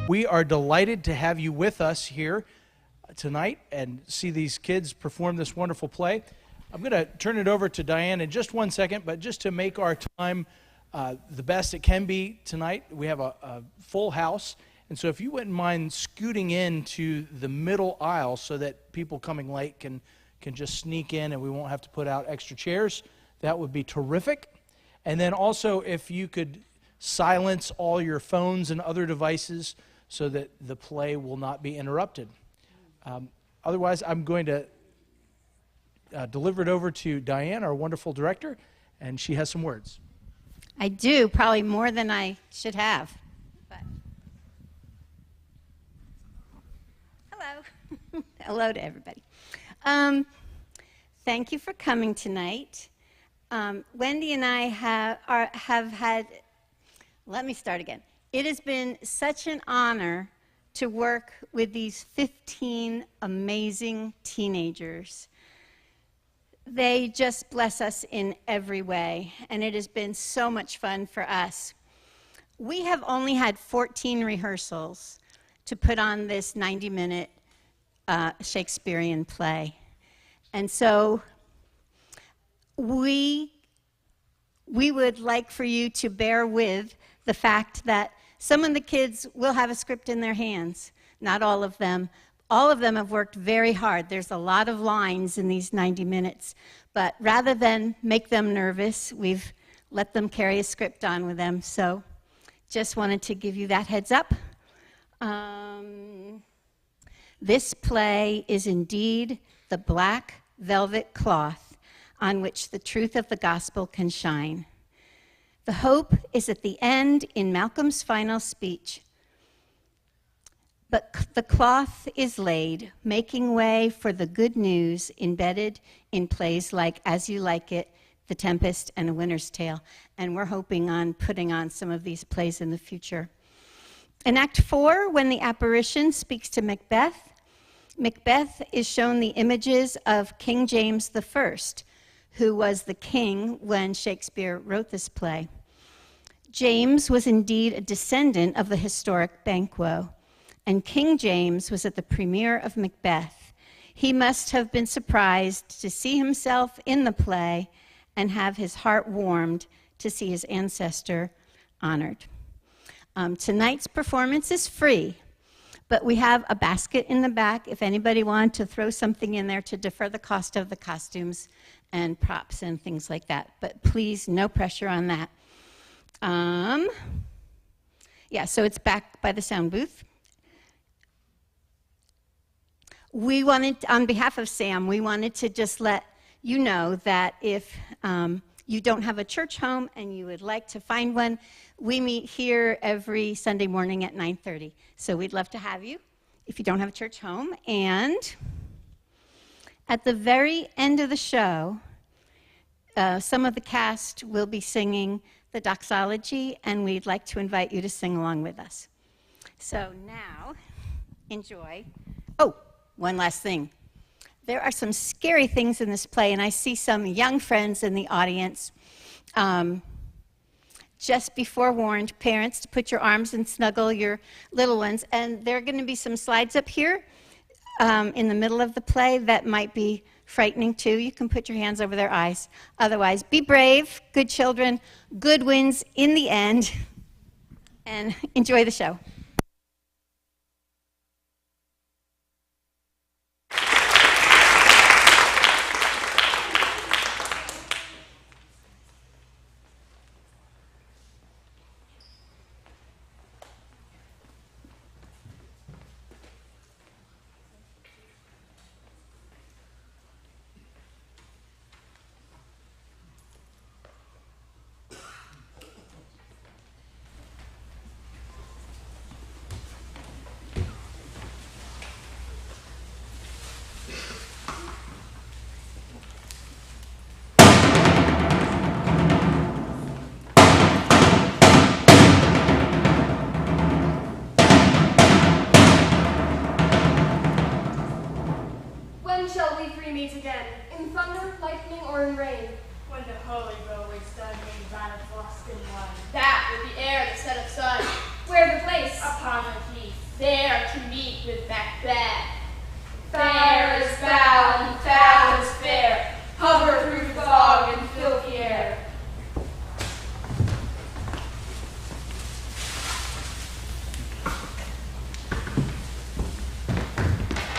We are delighted to have you with us here tonight and see these kids perform this wonderful play. I'm going to turn it over to Diane in just one second, but just to make our time the best it can be tonight, we have a full house. And so if you wouldn't mind scooting into the middle aisle so that people coming late can just sneak in and we won't have to put out extra chairs, that would be terrific. And then also if you could silence all your phones and other devices so that the play will not be interrupted. Otherwise, I'm going to deliver it over to Diane, our wonderful director, and she has some words. I do, probably more than I should have. But. Hello. Hello to everybody. Thank you for coming tonight. Wendy and I have had, let me start again. It has been such an honor to work with these 15 amazing teenagers. They just bless us in every way, and it has been so much fun for us. We have only had 14 rehearsals to put on this 90-minute Shakespearean play. And so we would like for you to bear with the fact that some of the kids will have a script in their hands. Not all of them. All of them have worked very hard. There's a lot of lines in these 90 minutes. But rather than make them nervous, we've let them carry a script on with them. So just wanted to give you that heads up. This play is indeed the black velvet cloth on which the truth of the gospel can shine. The hope is at the end in Malcolm's final speech. But the cloth is laid, making way for the good news embedded in plays like As You Like It, The Tempest, and A Winter's Tale. And we're hoping on putting on some of these plays in the future. In Act 4, when the apparition speaks to Macbeth, Macbeth is shown the images of King James I, who was the king when Shakespeare wrote this play. James was indeed a descendant of the historic Banquo, and King James was at the premiere of Macbeth. He must have been surprised to see himself in the play and have his heart warmed to see his ancestor honored. Tonight's performance is free, but we have a basket in the back if anybody wanted to throw something in there to defer the cost of the costumes and props and things like that. But please, no pressure on that. So it's back by the sound booth. We wanted, on behalf of Sam, we wanted to just let you know that if you don't have a church home and you would like to find one, we meet here every Sunday morning at 9:30. So we'd love to have you if you don't have a church home. And at the very end of the show, some of the cast will be singing the doxology, and we'd like to invite you to sing along with us. So now, enjoy. Oh, one last thing. There are some scary things in this play, and I see some young friends in the audience. Just be forewarned, parents, to put your arms and snuggle your little ones. And there are going to be some slides up here in the middle of the play that might be frightening too. You can put your hands over their eyes. Otherwise, be brave, good children, good wins in the end, and enjoy the show. That with the air, the set of sun. Where the place? Upon the heath. there to meet with Macbeth. Fair as foul and foul as fair, hover through fog and filthy air.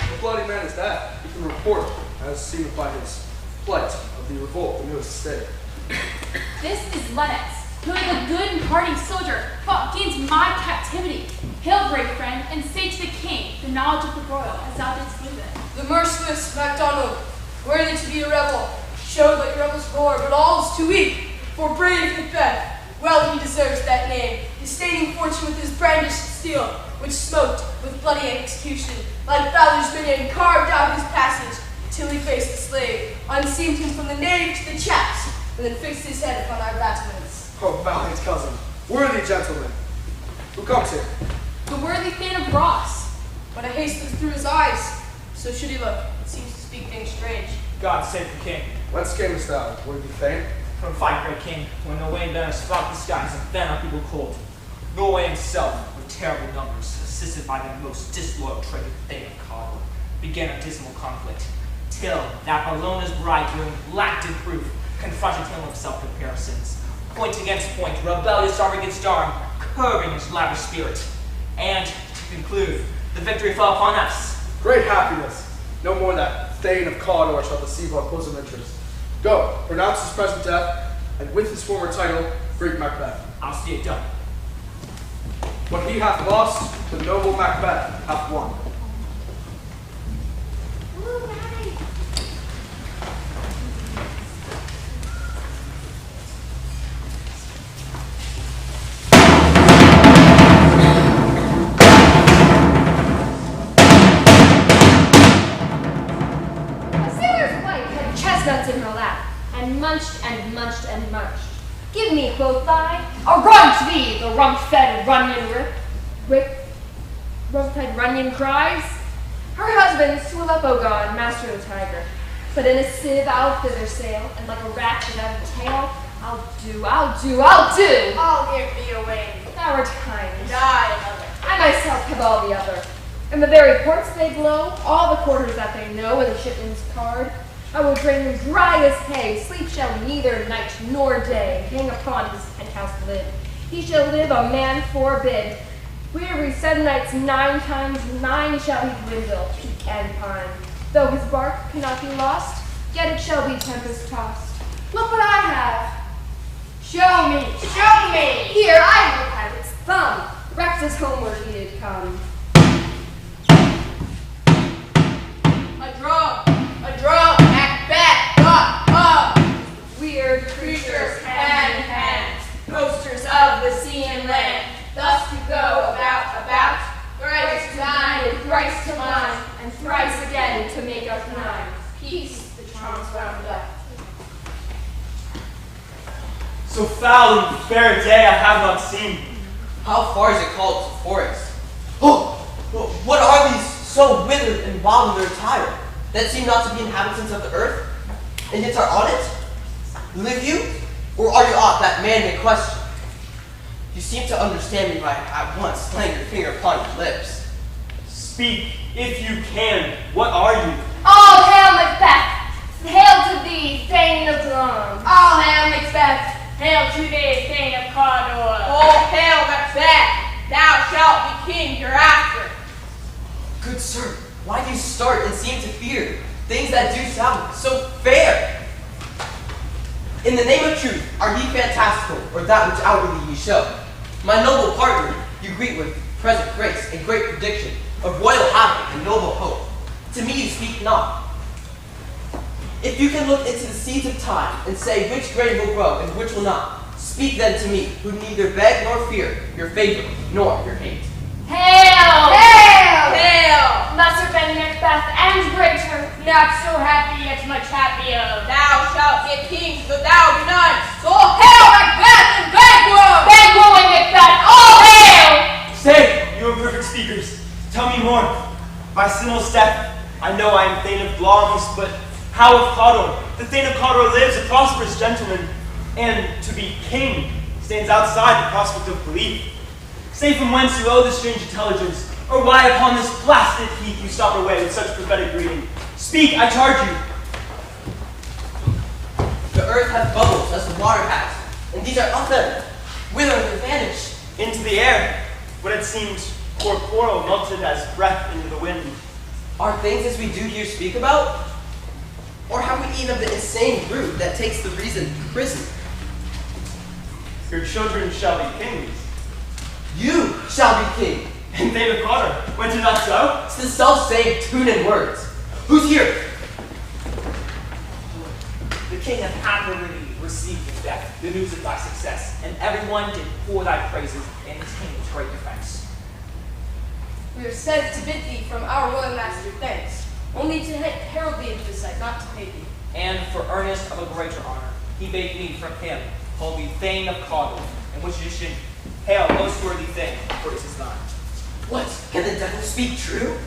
What bloody man is that? He can report, as seen by his plight, of the revolt in his state. This is Lennox, who is a good and hardy soldier, fought against my captivity. Hail, brave friend, and say to the king the knowledge of the royal as thou didst leave it. The merciless MacDonald, worthy to be a rebel, showed like rebels roar, but all is too weak for brave Macbeth. Well he deserves that name, disdaining fortune with his brandished steel, which smoked with bloody execution, like Fowler's minion carved out his passage, till he faced the slave, unseamed him from the nave to the chaps, and then fixed his head upon our battlements. Oh, valiant cousin, worthy gentleman. Who comes here? The worthy Thane of Ross. When a haste looked through his eyes, so should he look, it seems to speak things strange. God save the king. Whence camest thou, worthy Thane? From fight, great king, when the wind better sparked the skies and fan our people cold. Norway himself, with terrible numbers, assisted by the most disloyal traitor Thane of Cawdor, began a dismal conflict, till that Bellona's bridegroom lacked in proof, confronted him with self-comparisons, point against point, rebellious arm against arm, curbing his lavish spirit. And, to conclude, the victory fell upon us. Great happiness. No more that Thane of Cawdor shall deceive our bosom interest. Go, pronounce his present death, and with his former title, bring Macbeth. I'll see it done. What he hath lost, the noble Macbeth hath won. Chestnuts in her lap, and munched and munched and munched. Give me, quoth I, a run to thee, the rump-fed rump-fed runyon cries. Her husband, Swilep-O-God, master of the tiger, but in a sieve I'll thither sail, and like a rat without a tail, I'll do. I'll give thee away. Thou art kind. Die another. I myself have all the other. In the very ports they blow, all the quarters that they know, and the shipman's card. I will drain him dry as hay, sleep shall neither night nor day hang upon his penthouse lid. He shall live a man forbid. Weary 7 nights 9 times 9 shall he dwindle, peak and pine. Though his bark cannot be lost, yet it shall be tempest tossed. Look what I have. Show me. Here I have a pirate's thumb, wrecked as homeward he did come. A drum, Macbeth, up. Weird Creatures hand in hand, coasters of the sea and land, thus to go about, thrice to dine and thrice to mine, and thrice again to make up 9. peace the charms wound up. So foul and fair a day I have not seen. How far is it called to forest? Oh, what are these so withered and wild in their attire, that seem not to be inhabitants of the earth, and yet are on it? Live you, or are you aught that man may question? You seem to understand me by at once laying your finger upon your lips. Speak, if you can. What are you? All hail Macbeth! Hail to thee, Thane of Long! All hail Macbeth! Hail to thee, Thane of Cawdor! All hail Macbeth! Thou shalt be king hereafter! Good sir, why do you start and seem to fear things that do sound so fair? In the name of truth, are ye fantastical, or that which outwardly ye show? My noble partner, you greet with present grace and great prediction of royal havoc and noble hope. To me you speak not. If you can look into the seeds of time and say which grain will grow and which will not, speak then to me, who neither beg nor fear your favor nor your hate. Hail! Hail! Lesser than Macbeth and greater. Not so happy, yet much happier. Thou shalt be a king, though thou be none. So hail Macbeth and Banquo! Banquo and Macbeth, all hail! Say, you are perfect speakers. Tell me more. By Sinel's death, I know I am Thane of Glamis, but how of Cawdor? The Thane of Cawdor lives, a prosperous gentleman, and to be king stands outside the prospect of belief. Say from whence you owe this strange intelligence, Or why upon this blasted heath you stop away with such prophetic greeting? Speak, I charge you. The earth hath bubbles as the water has, and these are of them. Whither are they vanished? Into the air. What had seemed corporeal melted as breath into the wind. Are things as we do here speak about? Or have we eaten of the insane root that takes the reason prison? Your children shall be kings. You shall be king. And they the Potter. Went it not so? It's the self-same tune and words. Who's here? The king hath happily received with death the news of thy success, and everyone did pour thy praises in his king's great defense. We are sent to bid thee from our royal master thanks, only to herald thee into his sight, not to pay thee. And for earnest of a greater honor, he bade me from him hold thee Thane of Cawdor, in which you should hail most worthy Thane, for it is thine. What? Can the devil speak true?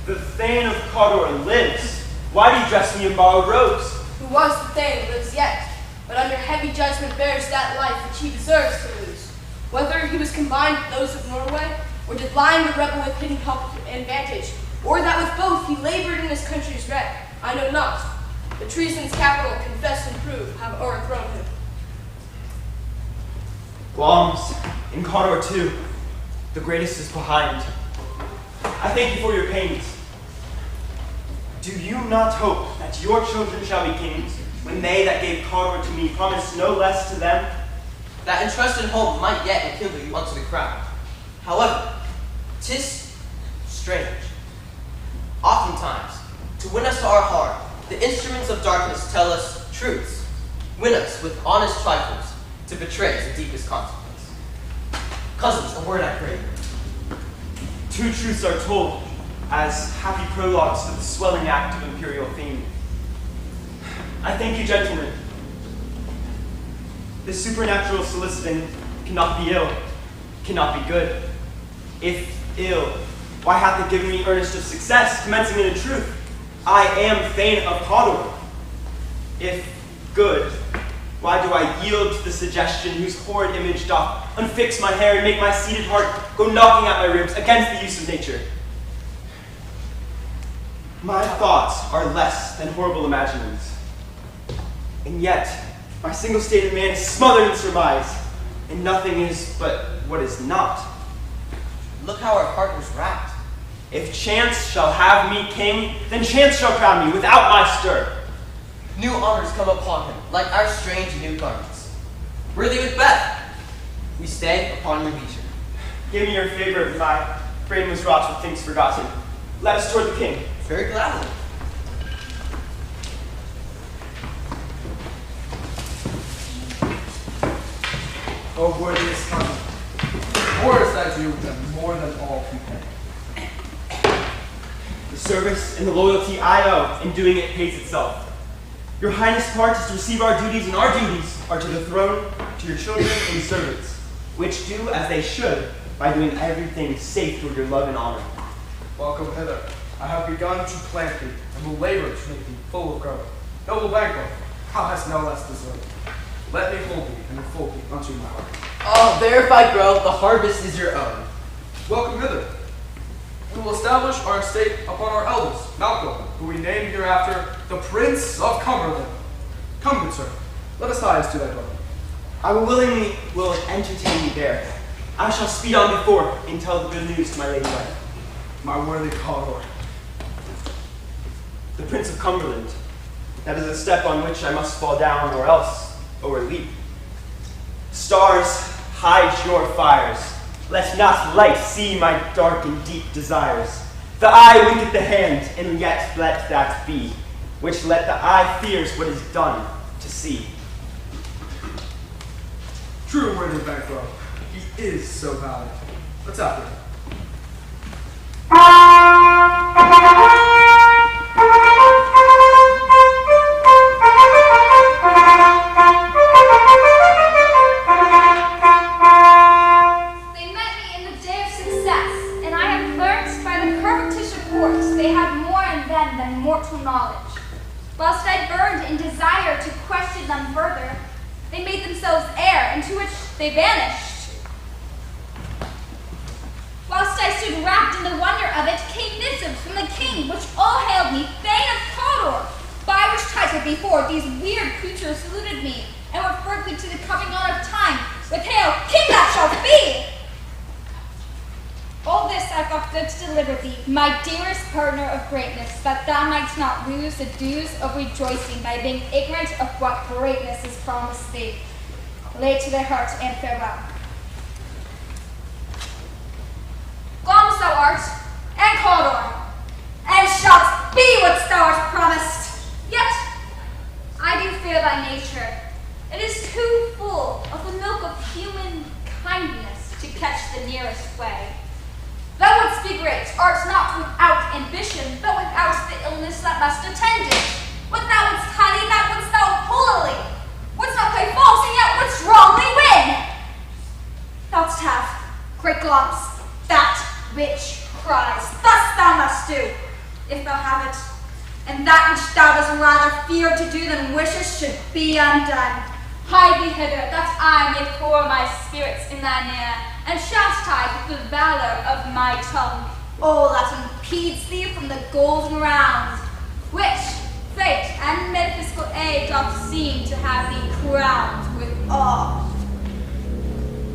The Thane of Cawdor lives. Why do you dress me in borrowed robes? Who was the Thane lives yet, but under heavy judgment bears that life which he deserves to lose. Whether he was combined with those of Norway, or did lie the rebel with hidden help and vantage, or that with both he labored in his country's wreck, I know not. The treason's capital, confessed and proved, have o'erthrown him. Bombs in Cawdor too. The greatest is behind. I thank you for your pains. Do you not hope that your children shall be kings, when they that gave Cawdor to me promised no less to them? That entrusted hope might yet enkindle you unto the crown. However, 'tis strange. Oftentimes, to win us to our heart, the instruments of darkness tell us truths, win us with honest trifles, to betray the deepest consequence. Cousins, a word I pray. Two truths are told as happy prologues to the swelling act of imperial fame. I thank you, gentlemen. This supernatural soliciting cannot be ill, cannot be good. If ill, why hath it given me earnest of success, commencing in the truth? I am Thane of Cawdor. If good, why do I yield to the suggestion whose horrid image doth unfix my hair and make my seated heart go knocking at my ribs against the use of nature? My thoughts are less than horrible imaginings, and yet my single-stated man is smothered in surmise, and nothing is but what is not. Look how our heart was wrapped. If chance shall have me king, then chance shall crown me without my stir. New honors come upon him, like our strange new garments. Worthy Macbeth, we stay upon your leisure. Give me your favor, my brain was wrought with things forgotten. Let us toward the king. Very gladly. O worthiest cousin, more is that due and more than all can pay. The service and the loyalty I owe in doing it pays itself. Your Highness' part is to receive our duties, and our duties are to the throne, to your children and servants, which do as they should by doing everything safe toward your love and honor. Welcome hither. I have begun to plant thee, and will labor to make thee full of growth. Noble banquet, thou hast no less deserved. Let me hold thee and enfold thee unto my heart. Oh, there if I grow, the harvest is your own. Welcome hither. We will establish our estate upon our eldest, Malcolm, who we name hereafter the Prince of Cumberland. Come, good sir, let us hie to thy dwelling. I will willingly entertain you there. I shall speed on before and tell the good news to my lady wife. My worthy Cawdor. The Prince of Cumberland. That is a step on which I must fall down or else o'erleap. Stars, hide your fires. Let not light see my dark and deep desires. The eye winketh the hand, and yet let that be, which let the eye fears what is done to see. True worthy Banquo, he is so valiant. Let's after him. They met me in the day of success, and I have learnt by the covetous reports they had more in them than mortal knowledge. Whilst I burned in desire to question them further, they made themselves air, into which they vanished. Whilst I stood wrapped in the king, which all hailed me Thane of Cawdor, by which title before these weird creatures saluted me, and referred me to the coming on of time, with hail, king that shall be! All this I thought good to deliver thee, my dearest partner of greatness, that thou mightst not lose the dues of rejoicing by being ignorant of what greatness is promised thee. Lay to thy heart and farewell. Gone thou art, and Cawdor, and shalt be what thou art promised. Yet I do fear thy nature. It is too full of the milk of human kindness to catch the nearest way. Thou wouldst be great, art not without ambition, but without the illness that must attend it. What thou wouldst highly, that wouldst thou holily. Wouldst not play false, and yet wouldst wrongly win. Thou'dst have great globs, that which cries. Thus thou must do, if thou have it. And that which thou dost rather fear to do than wishes should be undone. Hide thee hither, that I may pour my spirits in thine ear, and chastise with the valor of my tongue all that impedes thee from the golden round, which fate and metaphysical aid doth seem to have thee crowned with awe.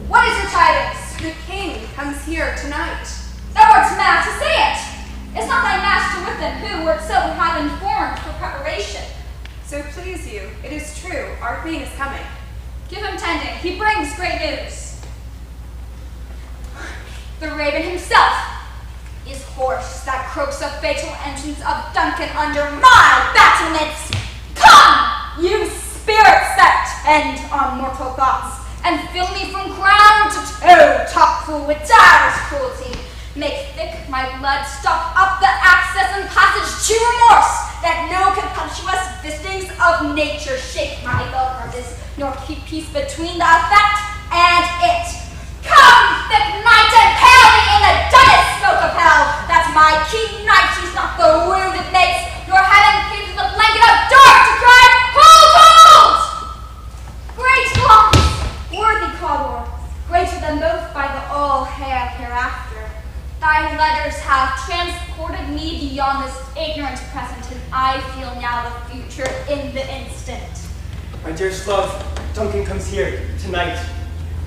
What is your tidings? The king comes here tonight. Thou art mad to say it. Is not thy master with him, who wert so have informed for preparation? So please you, it is true, our queen is coming. Give him tending, he brings great news. The raven himself is hoarse that croaks the fatal entrance of Duncan under my battlements. Come, you spirit set, end on mortal thoughts, and fill me from crown to toe, top full with direst cruelty. Make thick my blood, stop up the access and passage to remorse, that no contemptuous visitings of nature shake my fell purpose, nor keep peace between the effect and it. Come, thick night, and pale me in the dullest smoke of hell, that my keen night sees not the wounded mates, nor heaven paints the blanket of dark to cry, hold, hold! Great globs, worthy Cawdor, greater than both by the all hair hereafter. Thy letters have transported me beyond this ignorant present, and I feel now the future in the instant. My dearest love, Duncan comes here tonight.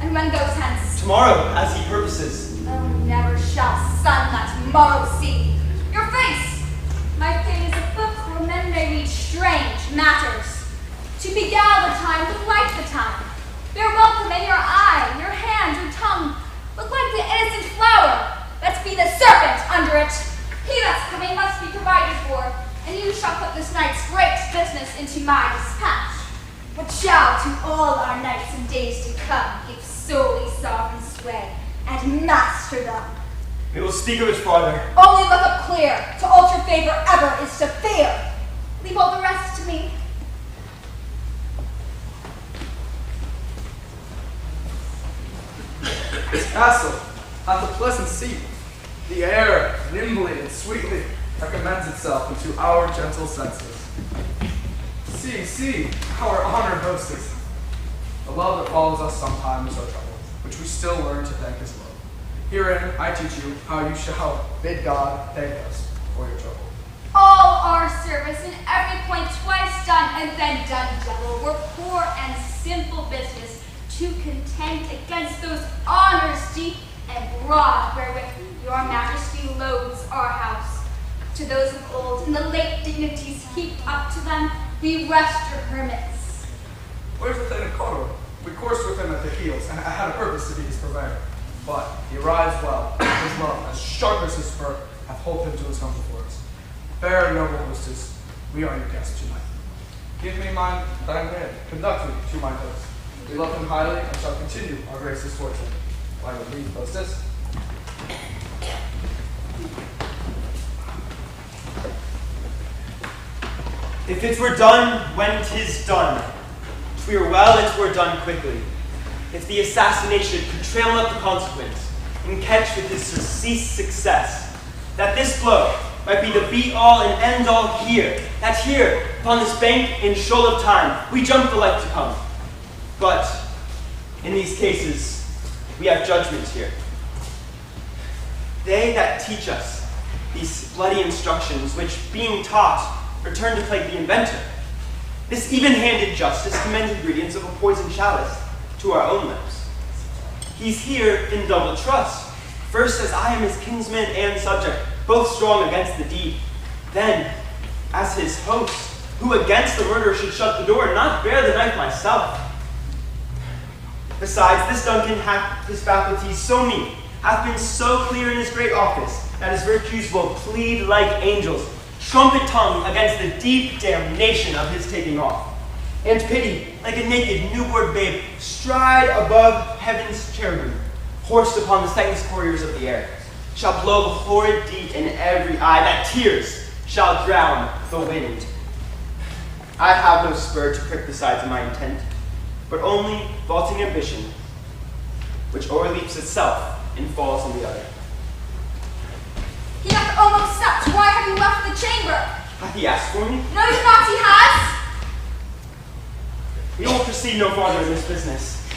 And when goes hence? Tomorrow, as he purposes. Oh, never shall sun that morrow see. Your face! My fate is a book where men may read strange matters. To beguile the time, look like the time. Bear welcome in your eye, your hand, your tongue. Look like the innocent flower. Let's be the serpent under it. He that's coming must be provided for, and you shall put this night's great business into my dispatch, which shall to all our nights and days to come give solely sovereign sway, and master them. We will speak of it farther. Only look up clear, to alter favor ever is to fear. Leave all the rest to me. This castle hath a pleasant seat. The air, nimbly and sweetly, recommends itself unto our gentle senses. See, our honored hostess. The love that follows us sometimes is our trouble, which we still learn to thank as love. Herein I teach you how you shall bid God thank us for your trouble. All our service in every point twice done and then done double were poor and simple business to contend against those honors deep and broad wherewith your majesty loads our house. To those of old, in the late dignities heaped up to them, we rest your hermits. Where's the Thane of Cawdor? We coursed with him at the heels, and I had a purpose to be his purveyor. But he arrives well, his love, as sharp as his spur, hath holp him to his home before us. Fair noble hostess, we are your guests tonight. Give me thine hand, conduct me to my host. We love him highly, and shall continue our gracious fortune. By your leave, hostess. If it were done when 'tis done, 'twere well it were done quickly. If the assassination could trail up the consequence, and catch with his surceased success, that this blow might be the be-all and end-all here, that here, upon this bank in shoal of time, we jump the life to come. But, in these cases, we have judgment here. They that teach us these bloody instructions, which, being taught, return to plague the inventor. This even-handed justice commends ingredients of a poisoned chalice to our own lips. He's here in double trust. First, as I am his kinsman and subject, both strong against the deed. Then, as his host, who against the murderer should shut the door and not bear the knife myself. Besides, this Duncan hath his faculties so meek, hath been so clear in his great office, that his virtues will plead like angels, trumpet tongue against the deep damnation of his taking off. And pity, like a naked newborn babe, stride above heaven's cherubim, horsed upon the sightless couriers of the air, shall blow the horrid deed in every eye, that tears shall drown the wind. I have no spur to prick the sides of my intent, but only vaulting ambition, which o'erleaps itself and falls on the other. He hath almost slept. Why have you left the chamber? Hath he asked for me? No, you not he has. We will proceed no farther in this business.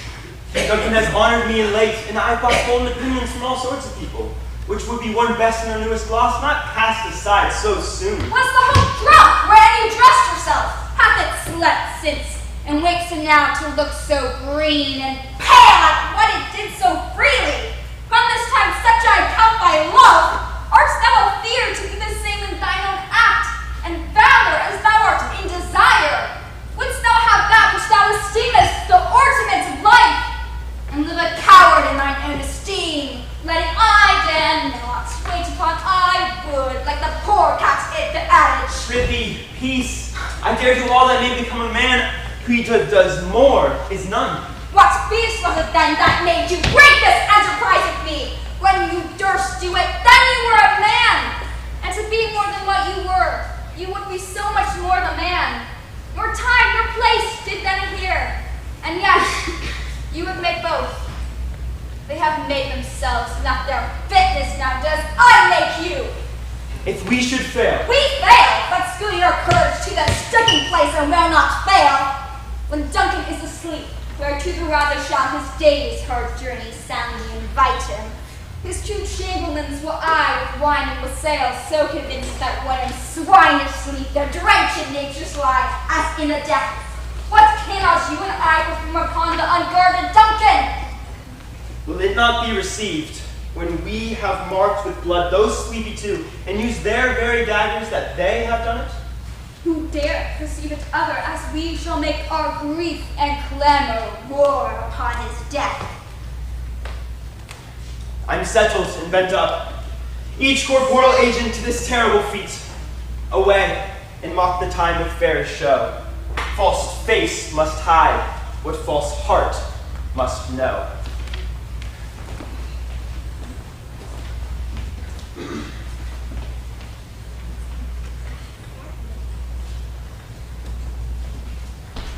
Duncan has honored me in late, and I have got golden opinions from all sorts of people, which would be worn best in their newest gloss, not cast aside so soon. Was the whole drunk? Where have you dressed yourself? Hath it slept since, and wakes him now to look so green and pale at what it did so freely? From this time such I count thy love. Art thou a fear to be the same in thine own act, and valor as thou art in desire? Wouldst thou have that which thou esteemest the ornament of life, and live a coward in thine own esteem, letting I dare not, wait upon I would, like the poor cat in the adage. Prithee, peace. I dare do all that may become a man, who does more is none. What beast was it then that made you break this enterprise with me? When you durst do it, then you were a man. And to be more than what you were, you would be so much more the man. Your time, your place did then here. And yet, you would make both. They have made themselves, not their fitness now does I make you. If we should fail. We fail, but school your courage to the sticking place and will not fail. When Duncan is asleep, where to the rather shall his days hard journey soundly invite him. His true chamberlains will I with wine and wassail, so convinced that when in swinish sleep their drenched natures lie, as in a death. What cannot you and I perform upon the unguarded Duncan? Will it not be received when we have marked with blood those sleepy two, and use their very daggers that they have done it? Who dare perceive it other, as we shall make our grief and clamor roar upon his death? I'm settled and bent up, each corporeal agent to this terrible feat. Away, and mock the time of fairest show. False face must hide what false heart must know.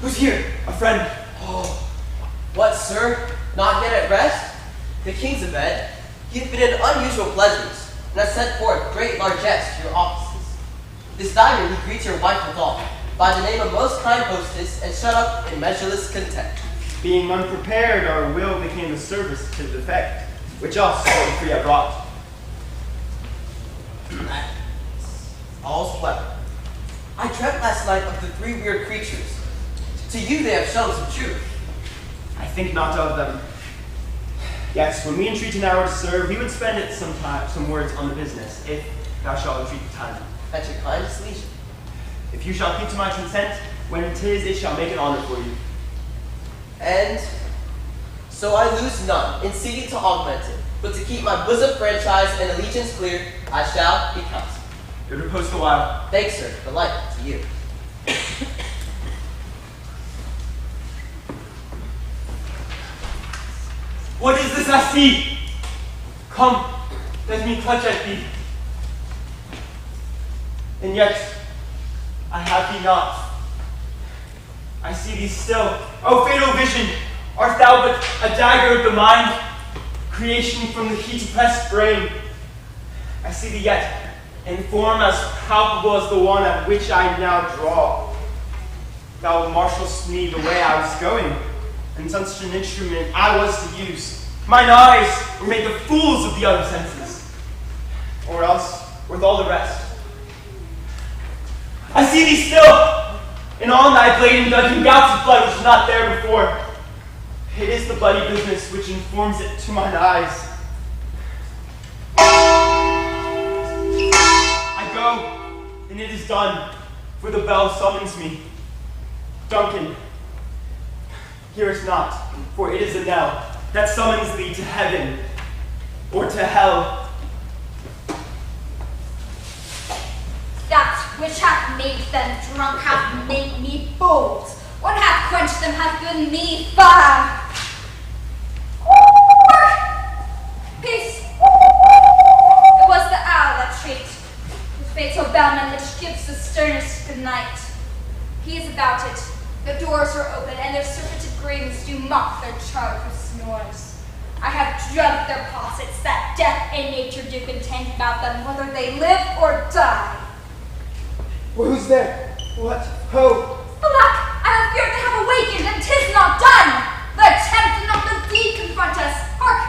Who's here? A friend. Oh, what, sir? Not yet at rest? The king's abed. He hath been in unusual pleasures, and has sent forth great largesse to your offices. This diamond he greets your wife withal, by the name of most kind hostess, and shut up in measureless content. Being unprepared, our will became a service to the effect, which us free I brought. All's well. I dreamt last night of the three weird creatures. To you they have shown some truth. I think not of them. Yes, when we entreat an hour to serve, we would spend it some words on the business, if thou shalt entreat the time. At your kindest leisure. If you shall keep to my consent, when 'tis, it shall make an honor for you. And so I lose none in seeking to augment it, but to keep my bosom franchise and allegiance clear, I shall be counsel. Good repose a while. Thanks, sir, the like to you. What is this I see? Come, let me clutch at thee. And yet, I have thee not. I see thee still. O fatal vision, art thou but a dagger of the mind, creation from the heat-oppressed brain? I see thee yet, in form as palpable as the one at which I now draw. Thou marshalst me the way I was going, and such an instrument I was to use. Mine eyes were made the fools of the other senses. Or else, with all the rest. I see thee still, in all thy blade and dudgeon gouts of blood which was not there before. It is the bloody business which informs it to mine eyes. I go, and it is done, for the bell summons me. Duncan, hear us not, for it is a knell that summons thee to heaven or to hell. That which hath made them drunk hath made me bold. What hath quenched them hath given me fire. Peace. It was the owl that shrieked, the fatal bellman which gives the sternest good night. He is about it. The doors are open, and their serpented graves do mock their charge with snores. I have dreamt their posits, that death and nature do contend about them, whether they live or die. Well, who's there? What? Ho! Alack, I have feared to have awakened, and 'tis not done. The attempt and not the deed confront us. Hark!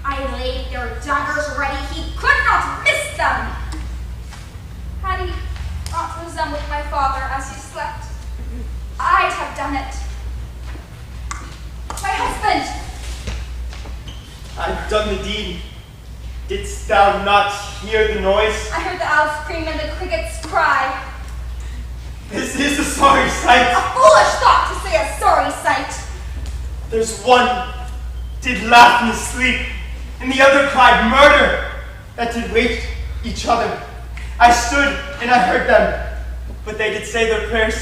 I laid their daggers ready, he could not miss them. Had he not resembled my father as he slept, I'd have done it. My husband! I've done the deed. Didst thou not hear the noise? I heard the owl scream and the crickets cry. This is a sorry sight. A foolish thought to say a sorry sight. There's one did laugh in his sleep, and the other cried murder, that did wake each other. I stood and I heard them, but they did say their prayers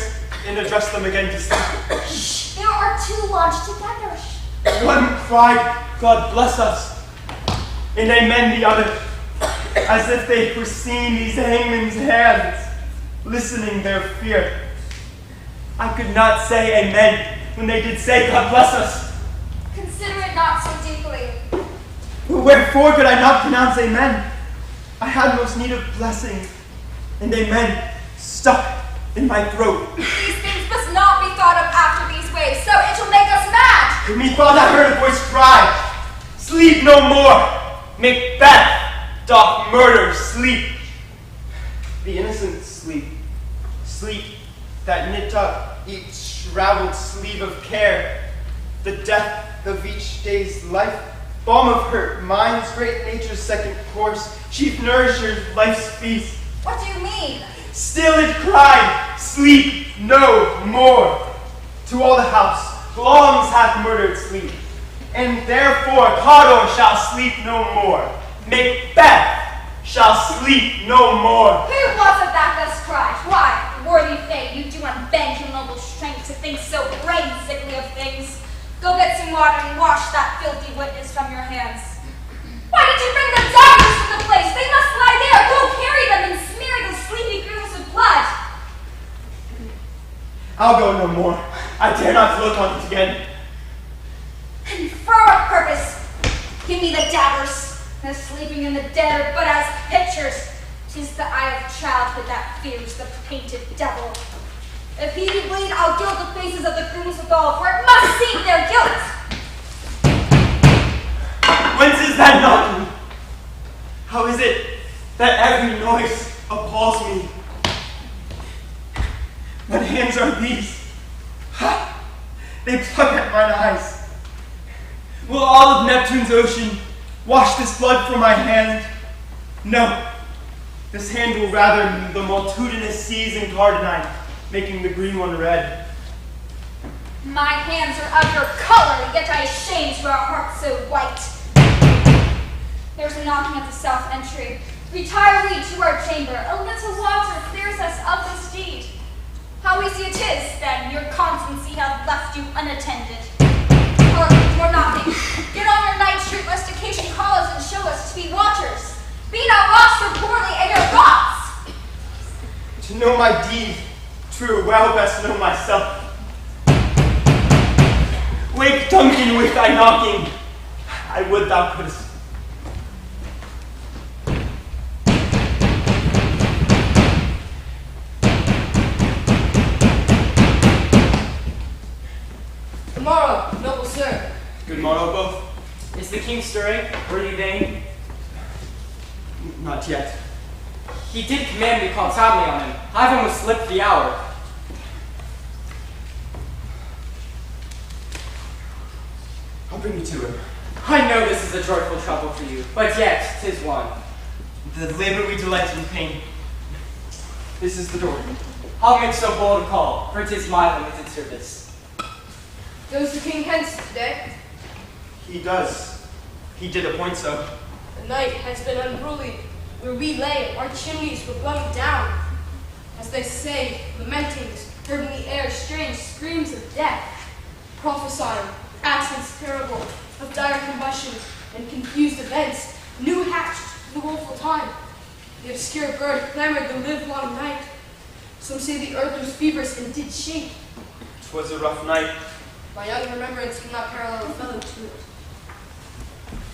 and address them again to sleep. Shh, there are two lodged together. One cried, God bless us, and amen the other, as if they were seeing these hangman's hands, listening their fear. I could not say amen when they did say God bless us. Consider it not so deeply. Wherefore could I not pronounce amen? I had most need of blessing, and amen stuck in my throat. These things must not be thought of after these ways, so it will make us mad. Methought I heard a voice cry, sleep no more. Macbeth doth murder sleep. The innocent sleep, sleep that knit up each shrouded sleeve of care, the death of each day's life, balm of hurt, mind's great nature's second course, chief nourisher, life's feast. What do you mean? Still it cried, sleep no more. To all the house longs hath murdered sleep, and therefore Cawdor shall sleep no more. Macbeth shall sleep no more. Who was it that thus cried? Why, worthy fate, you do unbend your noble strength to think so brain-sickly of things. Go get some water and wash that filthy witness from your hands. Why did you bring the daggers from the place? They must lie there. Go carry them and smear the sleepy grooves with blood. I'll go no more. I dare not look on it again. And for what purpose? Give me the daggers. The sleeping and the dead are but as pictures. 'Tis the eye of childhood that fears the painted devil. If he do bleed, I'll gild the faces of the grooms with gold, for it must seem their guilt. Whence is that knocking? How is it that every noise appalls me? What hands are these? Ha! They pluck at mine eyes. Will all of Neptune's ocean wash this blood from my hand? No. This hand will rather the multitudinous seas in Cardinine, making the green one red. My hands are of your color, yet I shame to our hearts so white. There's a knocking at the south entry. Retire we to our chamber. A little water clears us of this deed. How easy it is, then, your constancy hath left you unattended. Hark, more knocking. Get on your night shirt lest occasion call us and show us to be watchers. Be not lost so poorly in your thoughts. To know my deed, true, well best know myself. Wake, Duncan, with thy knocking. I would thou couldst. Good morrow, noble sir. Good morrow, both. Is the king stirring? Worthy Dane? Not yet. He did command me to call soundly on him. I've almost slipped the hour. I'll bring you to him. I know this is a joyful trouble for you, but yet 'tis one. The labor we delight in pain. This is the door. I'll make so bold a call, for 'tis my limited service. Goes the king hence today? He does. He did appoint so. The night has been unruly. Where we lay, our chimneys were blown down. As they say, lamentings, heard in the air strange screams of death, prophesying accents terrible of dire combustion and confused events, new hatched the woeful time. The obscure bird clamored the livelong night. Some say the earth was fevers and did shake. 'Twas a rough night. My young remembrance cannot parallel a fellow to it.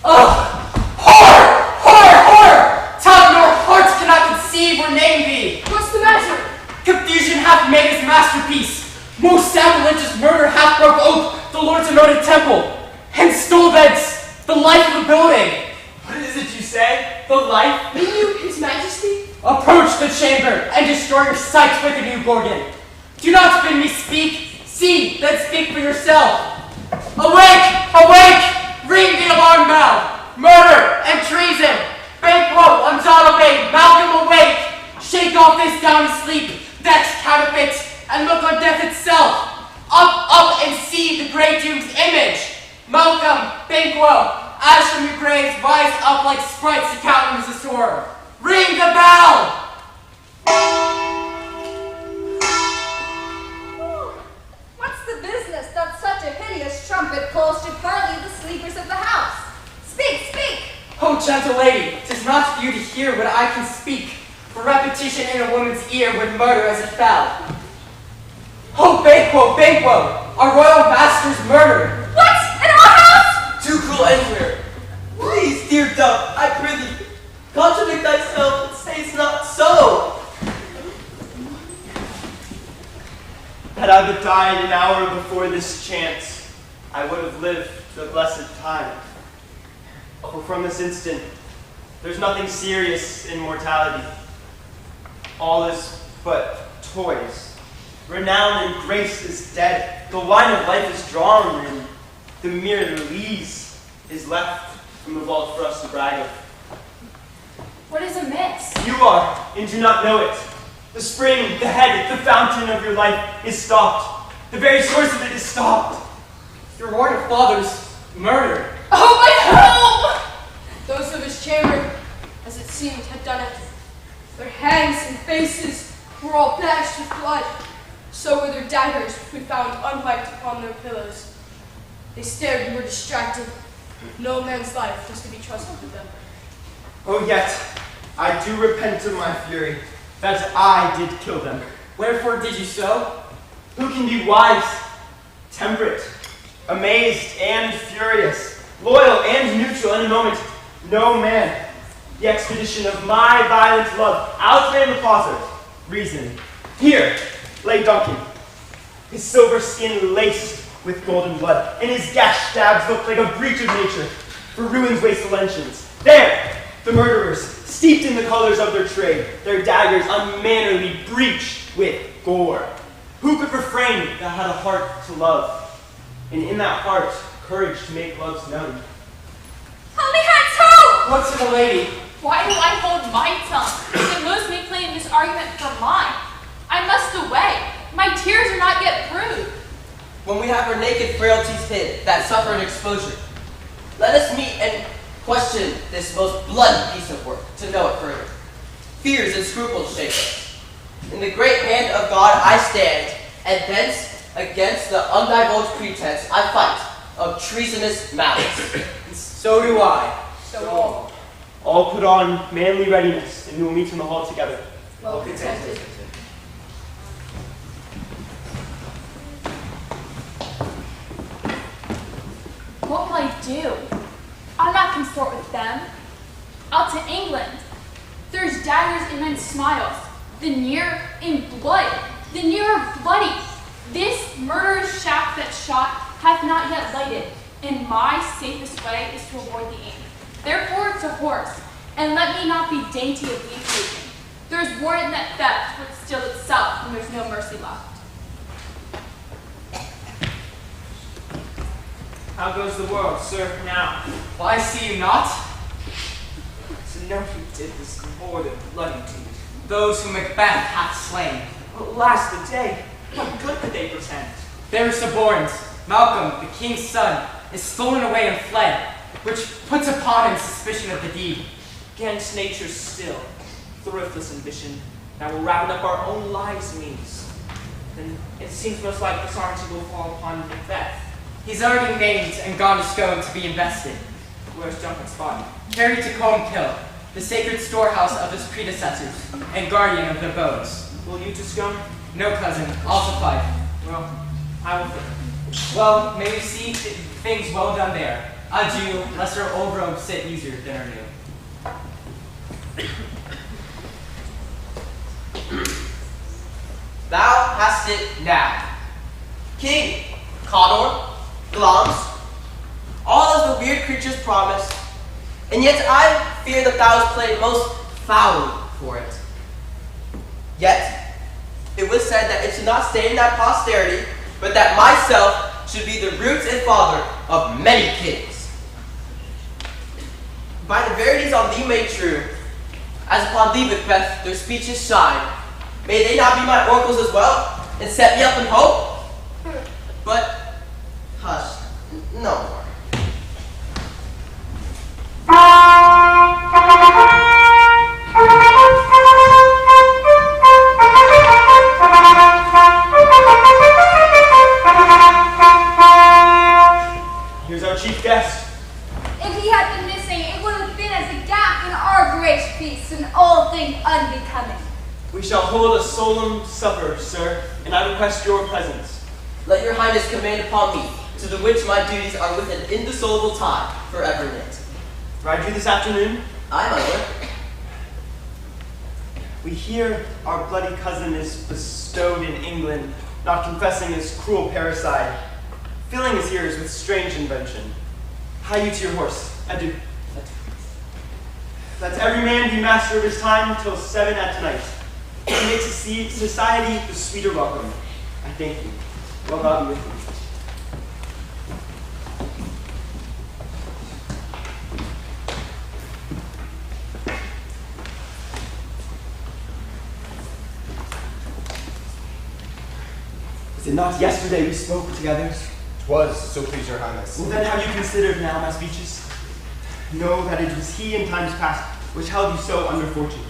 Oh! Horror! Horror! Horror! Tongue nor hearts cannot conceive or name thee. What's the matter? Confusion hath made his masterpiece. Most sacrilegious murder hath broke oak the Lord's anointed temple, and stole thence the life of the building. What is it you say? The life? Mean you, His Majesty? Approach the chamber and destroy your sight with a new Gorgon. Do not bid me speak. See, then speak for yourself. Awake! Awake! Ring the alarm bell. Murder and treason. Banquo, undisobeyed, Malcolm awake. Shake off this downy sleep, death's counterfeit, and look on death itself. Up, and see the great doom's image. Malcolm, Banquo, as from your graves, rise up like sprites to countenance this horror. Ring the bell! What's the business that such a hideous trumpet calls to parley the sleepers of the house? Speak, speak! Oh, gentle lady, 'tis not for you to hear what I can speak, for repetition in a woman's ear would murder as it fell. Oh, Banquo, Banquo, our royal master's murdered. What? In our house? Too cruel anywhere. Please, dear dove, I prithee, contradict thyself and say it's not so. Had I but died an hour before this chance, I would have lived the blessed time. For from this instant, there's nothing serious in mortality. All is but toys. Renown and grace is dead. The wine of life is drawn, and the mere lees is left from the vault for us to brag of. What is amiss? You are, and do not know it. The spring, the head, the fountain of your life is stopped. The very source of it is stopped. Your royal father's murdered. Oh, my home! Those of his chamber, as it seemed, had done it. Their hands and faces were all dashed with blood. So were their daggers, which we found unwiped upon their pillows. They stared and were distracted. No man's life was to be trusted with them. Oh, yet, I do repent of my fury, that I did kill them. Wherefore did you so? Who can be wise, temperate, amazed and furious, loyal and neutral in a moment? No man. The expedition of my violent love outran the cause of reason. Here lay Duncan, his silver skin laced with golden blood, and his gashed stabs looked like a breach of nature, for ruins waste the lentions. There, the murderers, steeped in the colors of their trade, their daggers unmannerly breached with gore. Who could refrain that had a heart to love, and in that heart, courage to make loves known? Help me, hands, ho! What's it, a lady? Why do I hold my tongue? It moves me claim this argument for mine. I must away. My tears are not yet proved. When we have our naked frailties hid, that suffer an exposure, let us meet and question this most bloody piece of work, to know it further. Fears and scruples shake us. In the great hand of God I stand, and thence against the undivulged pretense I fight of treasonous malice. So do I. So All put on manly readiness, and we will meet in the hall together. well contented. What will I do? I'll not consort with them. Out to England. There's daggers in men's smiles. The near in blood. The nearer bloody. This murderous shaft that shot hath not yet lighted, and my safest way is to avoid the aim. Therefore to horse, and let me not be dainty of the occasion. There's warrant that theft would steal itself when there's no mercy left. How goes the world, sir, now? Why see you not? To know who did this more than bloody deed. Those whom Macbeth hath slain. Alas the day, what good could they pretend? They were suborned. Malcolm, the king's son, is stolen away and fled, which puts upon him suspicion of the deed. Against nature still, thriftless ambition that will round up our own lives means. Then it seems most like this sovereignty will fall upon Macbeth. He's already named and gone to Scone to be invested. Where's Duncan's body? Carried to Colmkill, the sacred storehouse of his predecessors, and guardian of their bones. Will you to Scone? No, cousin, I'll suffice. Well, I will. Well, may we see things well done there. Adieu, lest our old robes sit easier than our new. Thou hast it now. King, Cawdor, Glamis, all as the weird creatures promised, and yet I fear that thou hast played most foully for it. Yet, it was said that it should not stay in that posterity, but that myself should be the root and father of many kings. By the verities on thee made true, as upon thee, Macbeth, their speeches shine, may they not be my oracles as well, and set me up in hope? But, hush, no more. Here's our chief guest. If he had been missing, it would have been as a gap in our great feast, and all thing unbecoming. We shall hold a solemn supper, sir, and I request your presence. Let your highness command upon me, to the which my duties are with an indissoluble tie, forever knit. Ride you this afternoon? Aye, my lord. We hear our bloody cousin is bestowed in England, not confessing his cruel parricide, filling his ears with strange invention. Hie you to your horse. Adieu. Let every man be master of his time till 7 at night. He makes society the sweeter welcome. I thank you. Well, God be with you. Was it not yesterday we spoke together? 'Twas, so please your highness. Well, then have you considered now my speeches? Know that it was he in times past which held you so under fortune.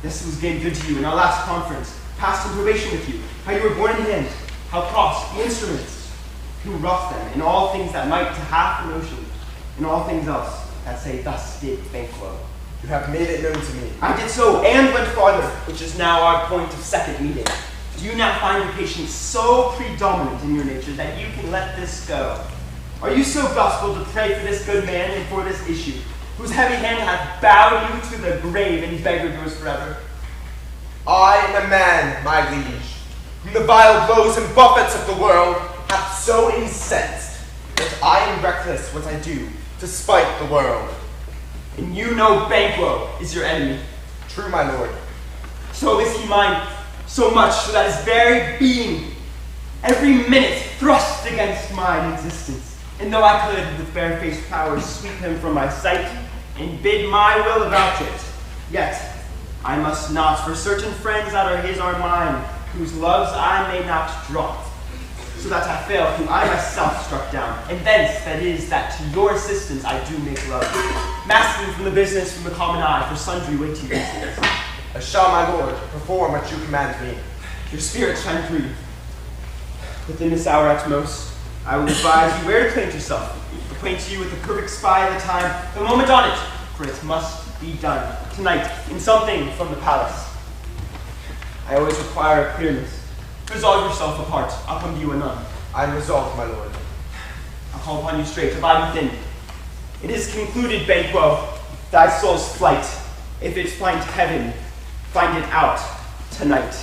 This was gained good to you in our last conference, passed in probation with you, how you were born in hand, how crossed the instruments, who roughed them in all things that might to half the notion, in all things else that say thus did Banquo. You have made it known to me. I did so, and went farther, which is now our point of second meeting. Do you now find your patience so predominant in your nature that you can let this go? Are you so gospel to pray for this good man and for this issue, whose heavy hand hath bowed you to the grave and beggared yours forever? I am a man, my liege, whom the vile blows and buffets of the world hath so incensed that I am reckless what I do to spite the world. And you know Banquo is your enemy. True, my lord. So is he mine, so much so that his very being, every minute thrust against mine existence. And though I could, with barefaced powers, sweep him from my sight and bid my will about it, yet I must not, for certain friends that are his are mine, whose loves I may not drop, so that I fail whom I myself struck down, and thence that is that to your assistance I do make love, masking from the business from the common eye for sundry weighty reasons. I shall, my lord, perform what you command me. Your spirit shine free. Within this hour at most, I will advise you where to acquaint yourself. Acquaint you with the perfect spy of the time, the moment on it, for it must be done tonight in something from the palace. I always require clearness. Resolve yourself apart. I'll come to you anon. I am resolved, my lord. I'll call upon you straight. Abide within. It is concluded, Banquo, thy soul's flight. If it's find heaven, find it out tonight.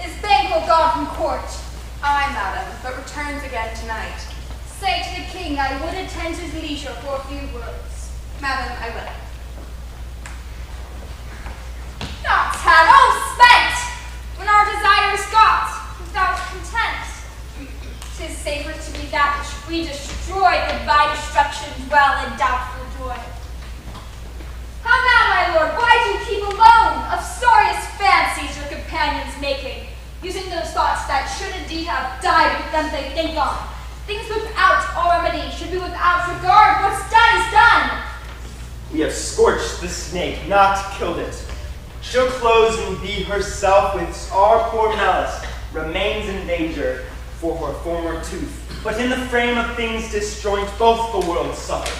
Is Banquo gone from court? Aye, madam, but returns again tonight. Say to the king I would attend his leisure for a few words. Madam, I will. Not had all spent, when our desires got, without content. 'Tis safer to be that which we destroy than by destruction dwell in doubtful joy. How now, my lord, why do you keep alone of sorriest fancies your companions making, using those thoughts that should indeed have died with them they think on? Things without all remedy should be without regard. What's done is done. We have scorched the snake, not killed it. She'll close and be herself with our poor malice, remains in danger for her former tooth. But in the frame of things disjoint, both the worlds suffer.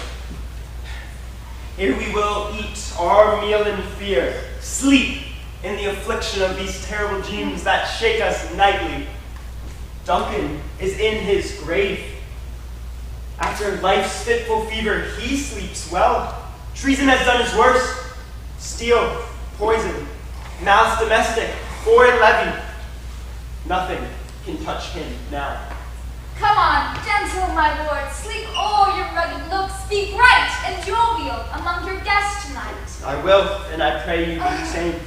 Here we will eat our meal in fear, sleep in the affliction of these terrible dreams that shake us nightly. Duncan is in his grave. After life's fitful fever, he sleeps well. Treason has done his worst. Steel, poison, malice domestic, foreign levy. Nothing can touch him now. Come on, gentle my lord, sleep all your rugged looks, speak right and jovial among your guests tonight. I will, and I pray you do the same.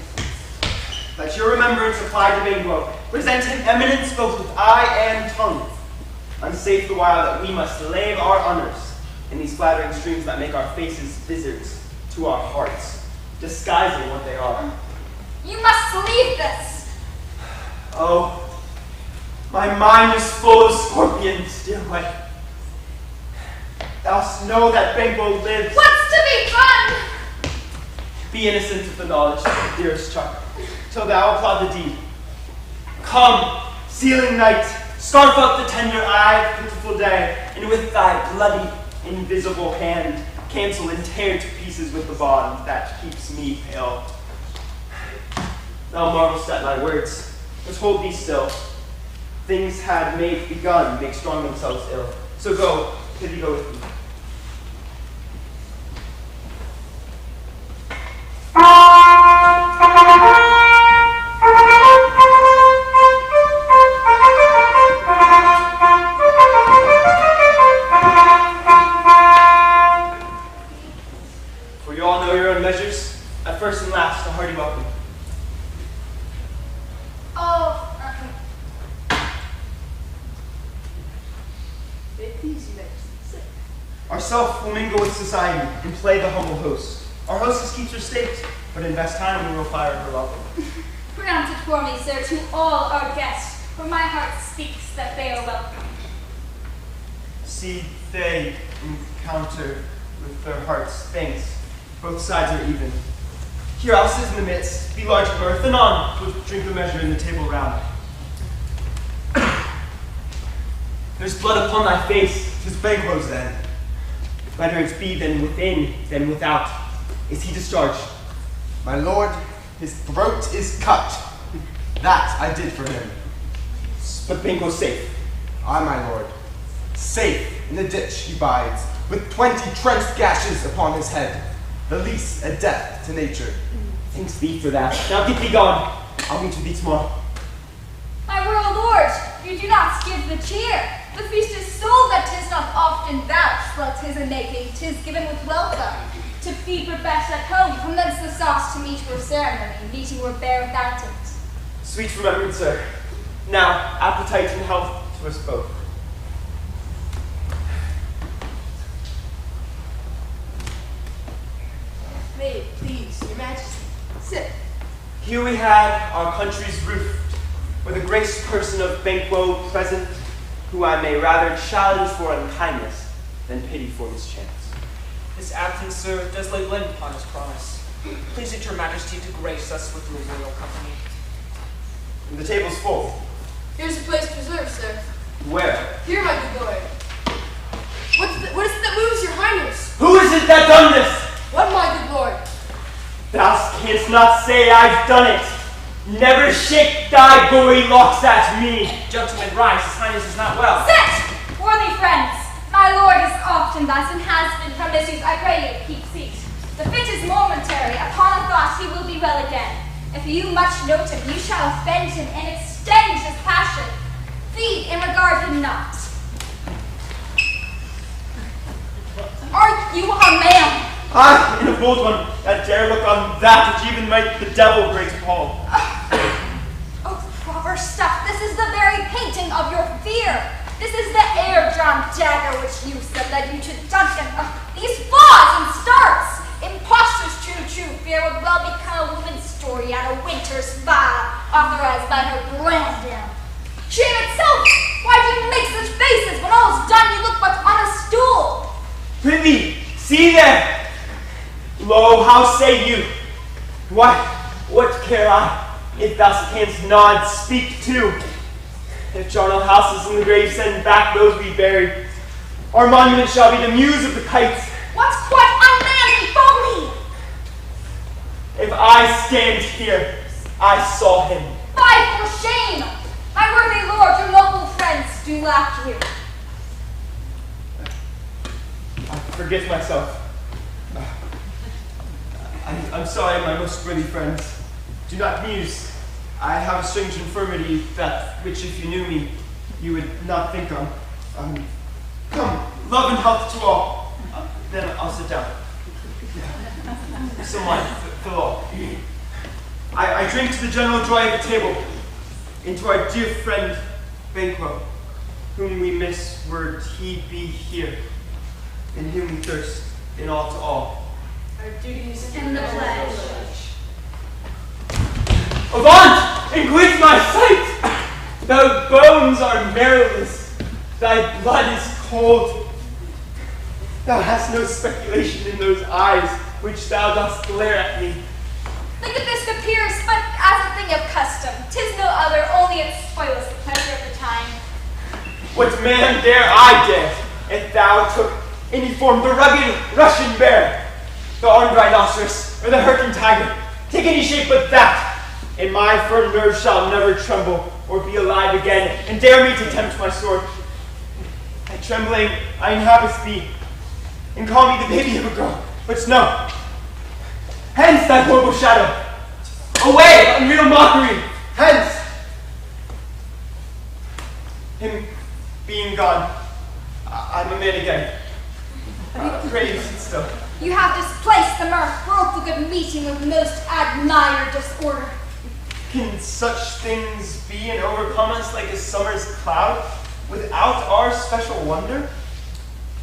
Let your remembrance apply to Banquo. Present him eminence both with eye and tongue. Unsafe the while that we must lave our honors in these flattering streams that make our faces visitors to our hearts, disguising what they are. You must leave this. Oh, my mind is full of scorpions, dear wife. Thou know that Banquo lives. What's to be done? Be innocent of the knowledge, dearest Chuck, till thou applaud the deed. Come, sealing night, scarf up the tender eye of pitiful day, and with thy bloody, invisible hand, cancel and tear to pieces with the bond that keeps me pale. Thou marvelst at my words, but hold thee still. Things had begun, make strong themselves ill. So go, pity go with me. For you all know your own measures. At first and last, a hearty welcome. Ourself will mingle with society and play the humble host. Our hostess keeps her state, but in best time we will fire her welcome. Pronounce it for me, sir, to all our guests, for my heart speaks that they are welcome. See, they encounter with their hearts things. Both sides are even. Here I'll sit in the midst, be large of earth, and on with drink the measure in the table round. There's blood upon thy face, 'tis Banquo's then. Better it be than within than without. Is he discharged? My lord, his throat is cut. That I did for him. But Banquo's safe. Aye, my lord. Safe in the ditch he bides, with 20 trenched gashes upon his head, the least a death to nature. Thanks be for that. Now get thee gone. I'll meet with thee tomorrow. My royal lord, you do not give the cheer. The feast is so that 'tis not often vouched, while 'tis a making, 'tis given with welcome. To feed were best at home, from thence the sauce to meat were ceremony, meeting were bare without it. Sweet remembrance, sir. Now, appetite and health to us both. May it please your majesty. Sit. Here we had our country's roof, with a graced person of Banquo present, who I may rather challenge for unkindness than pity for mischance. His absence, sir, does lay lend upon his promise. Please it your majesty to grace us with your royal company. And the table's full. Here's a place preserved, sir. Where? Here, my good lord. What is it that moves your highness? Who is it that done this? What, my good lord? Thou canst not say I've done it. Never shake thy gory locks at me. Gentlemen, rise, his highness is not well. Sit, worthy friends. My lord is often thus and has been from issues. I pray you, keep seat. The fit is momentary. Upon a thought he will be well again. If you much note him, you shall offend him and extend his passion. Feed and regard him not. Are you a man? I, in a bold one, that dare look on that which even might the devil great appall. Oh, proper stuff. This is the very painting of your fear. This is the air-drawn dagger which you said led you to Duncan. These flaws and starts. Impostors, true. Fear would well become a woman's story at a winter's spa, authorized by her granddam. Shame itself! Why do you make such faces? When all's done, you look but on a stool. Prithee, see there! Lo, how say you? What care I, if thou canst nod, speak too? If charnel houses in the grave send back those we buried, our monument shall be the muse of the kites. What's quite unmanly folly? If I stand here, I saw him. Fie for shame! My worthy lord, your noble friends do lack you. I forget myself. I'm sorry, my most worthy friends. Do not muse. I have a strange infirmity that, which if you knew me, you would not think on. Come, love and health to all. Then I'll sit down. Some wine, fill all. I drink to the general joy of the table, and to our dear friend Banquo, whom we miss were he be here, in whom we thirst, in all to all. Our duties And the pledge. Avaunt, and quit my sight! Thy bones are marrowless, thy blood is cold. Thou hast no speculation in those eyes which thou dost glare at me. The gift appears but as a thing of custom. 'Tis no other, only it spoils the pleasure of the time. What man dare I dare, if thou took any form, the rugged Russian bear, the armed rhinoceros, or the Hyrcan tiger, take any shape but that, and my firm nerves shall never tremble or be alive again, and dare me to tempt my sword. By trembling, I inhabit thee, and call me the baby of a girl, but no. Hence that horrible shadow. Away, unreal mockery. Hence. Him being gone, I'm a man again. Pray sit still. You have displaced the mirth, broke the good meeting with most admired disorder. Can such things be and overcome us like a summer's cloud, without our special wonder?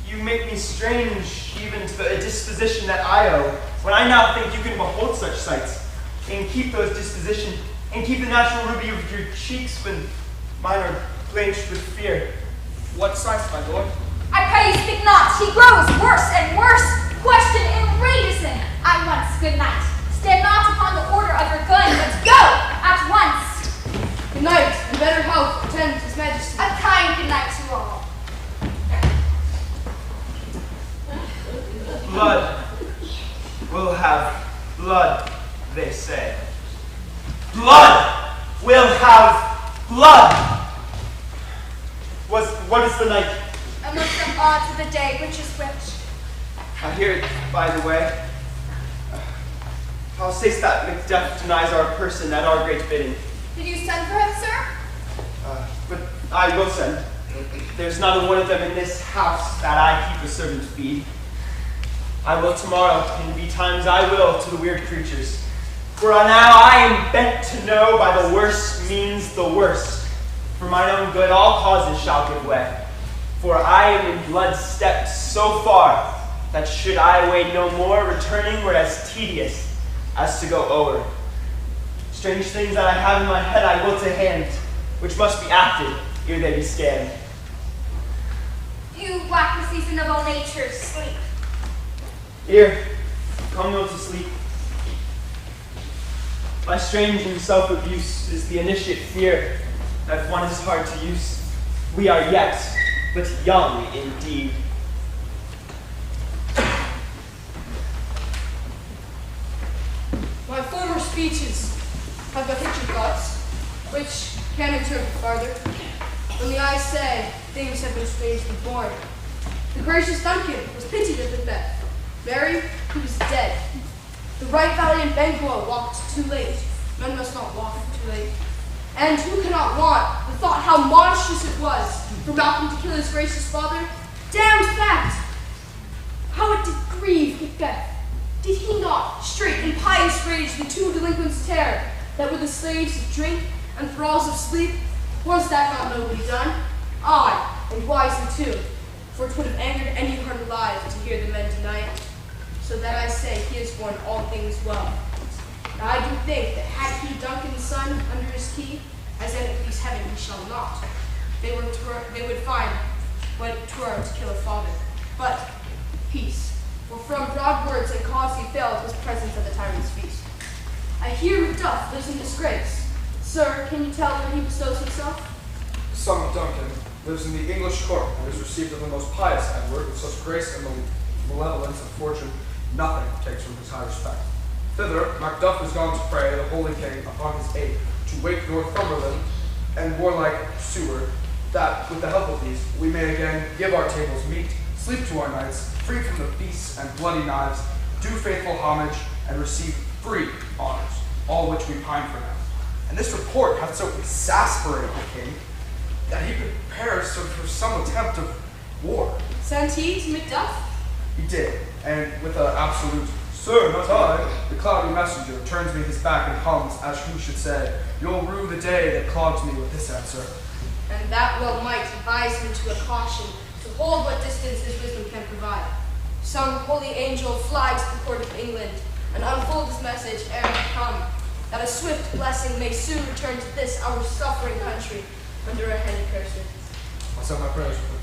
You make me strange even to the disposition that I owe, when I now think you can behold such sights, and keep those disposition, and keep the natural ruby of your cheeks when mine are blanched with fear. What sights, my lord? I pray you speak not. He grows worse and worse. Question enrages him. At once, good night. Stand not upon the order of your going, but go at once. Good night, and better health attend his majesty. A kind good night to all. Blood will have blood, they say. Blood will have blood. What is the night? And look them odds of the day, which is which. I hear it, by the way. How sayst that Macbeth denies our person at our great bidding? Did you send for him, sir? But I will send. There's not a one of them in this house that I keep a servant feed. I will tomorrow, and betimes I will to the weird creatures. For now I am bent to know by the worst means the worst. For mine own good all causes shall give way. For I am in blood stepped so far, that should I away no more, returning were as tedious as to go o'er. Strange things that I have in my head I will to hand, which must be acted ere they be scanned. You lack the season of all nature, sleep. Here, come no to sleep. By strange and self-abuse is the initiate fear that one is hard to use. We are yet but young indeed. My former speeches have but hit your thoughts, which can interpret farther. When the eyes say things have been strangely born. The gracious Duncan was pitied at Macbeth. Mary, he was dead. The right valiant Banquo walked too late. Men must not walk too late. And who cannot want the thought how monstrous it was for Malcolm to kill his gracious father? Damned fact! How it did grieve Macbeth. impious rage the two delinquents tear, that were the slaves of drink and thralls of sleep, was that not nobly done? Aye, and wisely too, for 'twould have angered any heart alive to hear the men deny it. So that I say he has borne all things well. Now I do think that had he Duncan's son under his key, as in at least heaven he shall not, they would find what it were to kill a father. But peace, for from broad words and cause he failed his presence at the tyrant's feast. I hear Macduff lives in disgrace. Sir, can you tell where he bestows himself? The son of Duncan lives in the English court and is received of the most pious Edward with such grace and malevolence of fortune, nothing takes from his high respect. Thither Macduff is gone to pray the holy king upon his aid to wake Northumberland and warlike Seward, that with the help of these we may again give our tables meat, sleep to our nights, free from the beasts and bloody knives, do faithful homage, and receive free honors, all which we pine for now. And this report hath so exasperated the king that he prepares for some attempt of war. Sent he to Macduff? He did, and with an absolute, "Sir, not I," the cloudy messenger turns me his back and hums, as who should say, "You'll rue the day that clogs me with this answer." And that well might advise him to a caution, to hold what distance his wisdom can provide. Some holy angel fly to the court of England, and unfold his message ere he come, that a swift blessing may soon return to this our suffering country under a hand cursed. I'll send my prayers with him.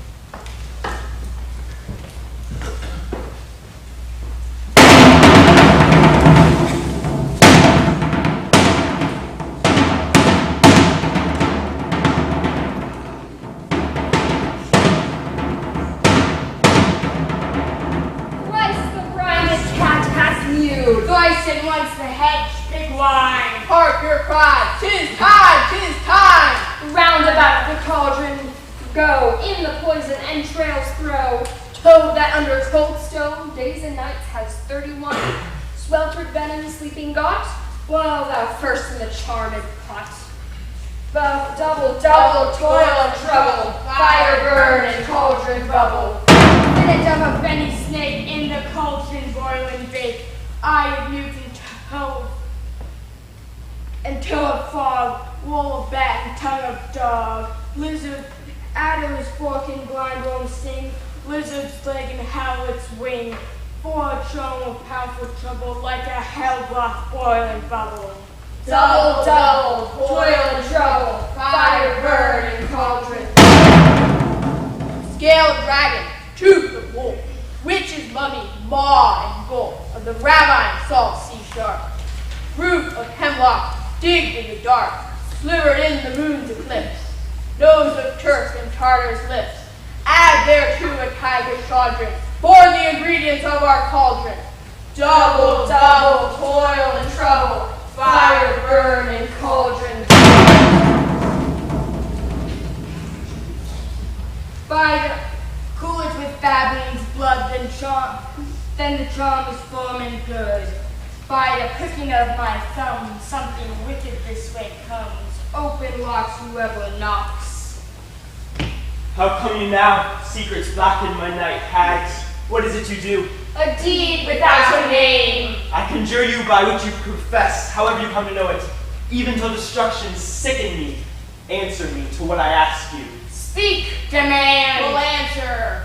Thrice the brinded cat hath mewed, thrice and once the hedge did whine. Hark your cry, 'tis time, 'tis time! Round about the cauldron go, in the poison entrails throw. Toad that under cold stone days and nights has 31 sweltered venom sleeping got, while thou first in the charmed pot. Double toil and trouble, fire burn and cauldron bubble. Minute of a benny snake in the cauldron boil and bake, eye of mutant toad, and toe of fog, wool of bat and tongue of dog, lizard, adder's fork and blind worm sting, lizard's leg and howlet's wing, for a chum of powerful trouble, like a hell broth boil and bubble. Double, toil and trouble, fire burn and cauldron. Scaled dragon, tooth of wolf, witch's mummy, maw and gulf of the ravine salt sea shark, root of hemlock, digged in the dark, slivered in the moon's eclipse, nose of Turk and Tartar's lips, add thereto a tiger's chaudron, born the ingredients of our cauldron. Double, toil and trouble, fire burn and cauldron. By the cool it with babbling's blood, then the charm is firm and good. By the pricking of my thumb, something wicked this way comes. Open locks whoever knocks. How come you now? Secrets blacken my night, hags. What is it you do? A deed without a name. I conjure you by what you profess, however you come to know it, even till destruction sicken me. Answer me to what I ask you. Speak, demand. Will answer.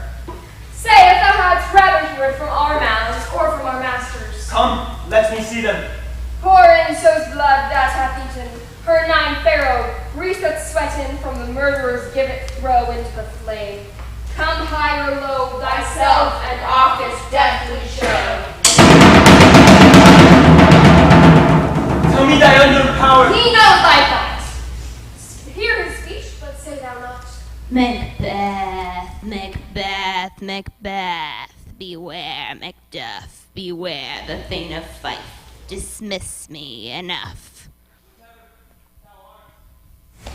Say if thou hadst rather hear it from our mouths or from our masters. Come, let me see them. Corin sows blood that hath eaten her 9 Pharaoh, Grease that's sweating from the murderers give it throw into the flame. Come high or low, thyself and office deftly show. Tell me thy unknown power. He knows thy thoughts. Hear his speech, but say thou not. Macbeth, Macbeth, Macbeth. Beware, Macduff, beware the thane of Fife. Dismiss me, enough.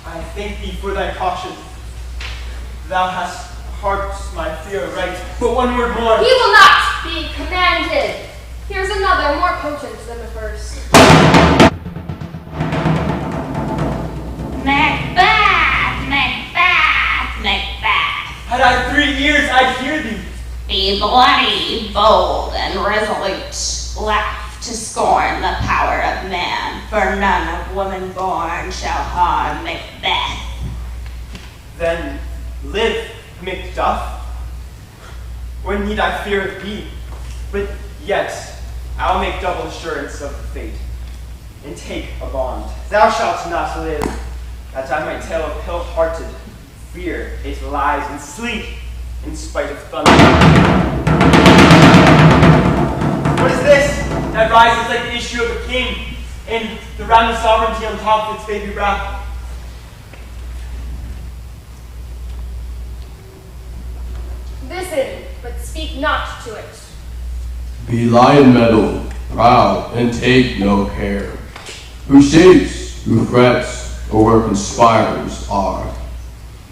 I thank thee for thy caution. Thou hast harped my fear right, but one word more. He will not be commanded. Here's another more potent than the first. Macbeth, Macbeth, Macbeth. Had I 3 ears, I'd hear thee. Be bloody, bold, and resolute. Laugh to scorn the power of man, for none of woman born shall harm Macbeth. Then live, Macduff. Or need I fear it be? But yet, I'll make double assurance of the fate, and take a bond. Thou shalt not live, that I might tell of ill-hearted fear it lies and sleep in spite of thunder. What is this that rises like the issue of a king, and the round of sovereignty on top of its baby brow? Listen, but speak not to it. Be lion-mettled, proud, and take no care. Who shapes, who frets, or where conspirers are.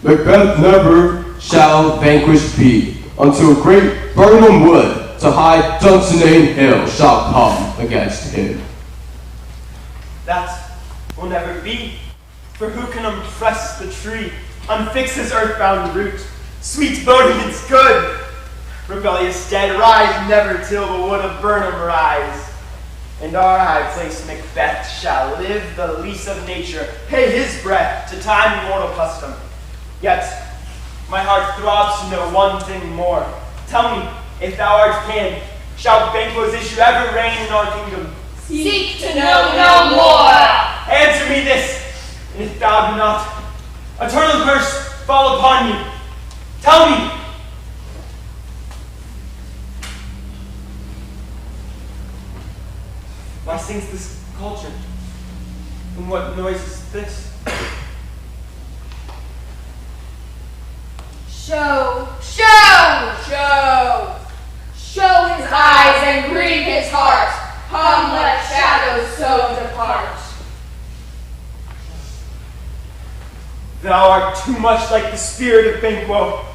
Macbeth never shall vanquished be, until great Birnam wood to high Dunsinane hill shall come against him. That will never be, for who can unpress the tree, unfix his earthbound root? Sweet bodings good, rebellious dead, rise never till the wood of Birnam rise. And our high place Macbeth shall live the lease of nature, pay his breath to time immortal custom. Yet my heart throbs to know one thing more. Tell me, if thou art king, shall Banquo's issue ever reign in our kingdom? Seek to know no more. Answer me this, and if thou do not, eternal curse fall upon me. Tell me. Why sings this culture? And what noise is this? Show, show, show. Show his eyes and grieve his heart. Come, let shadows so depart. Thou art too much like the spirit of Banquo.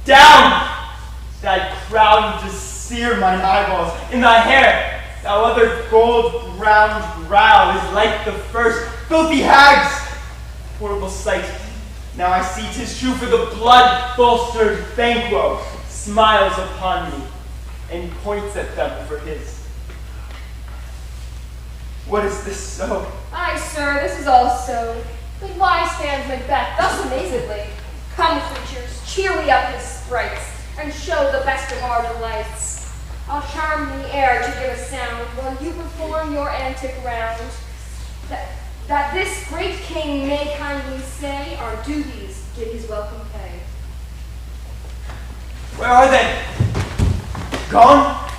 Down! Thy crown to sear mine eyeballs. In thy hair, thou other gold-browned brow is like the first filthy hag's. Horrible sight. Now I see 'tis true, for the blood-bolstered Banquo smiles upon me and points at them for his. What is this so? Aye, sir, this is all so. But why stands Macbeth thus amazedly? Come, creatures, cheer we up his sprites, and show the best of our delights. I'll charm the air to give a sound, while you perform your antic round. That this great king may kindly say, our duties give his welcome pay. Where are they? Gone?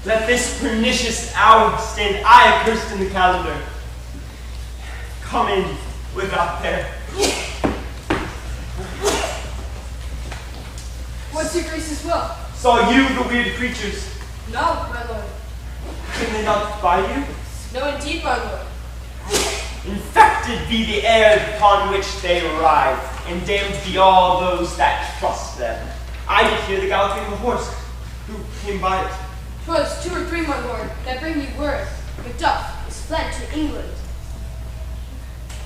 Let this pernicious hour stand accursed in the calendar. Come in without there. What's your grace's will? Saw you the weird creatures. No, my lord. Can they not spy you? No, indeed, my lord. Infected be the air upon which they ride, and damned be all those that trust them. I did hear the galloping of a horse. Who came by it? 'Twas 2 or 3, my lord, that bring you word. Macduff is fled to England.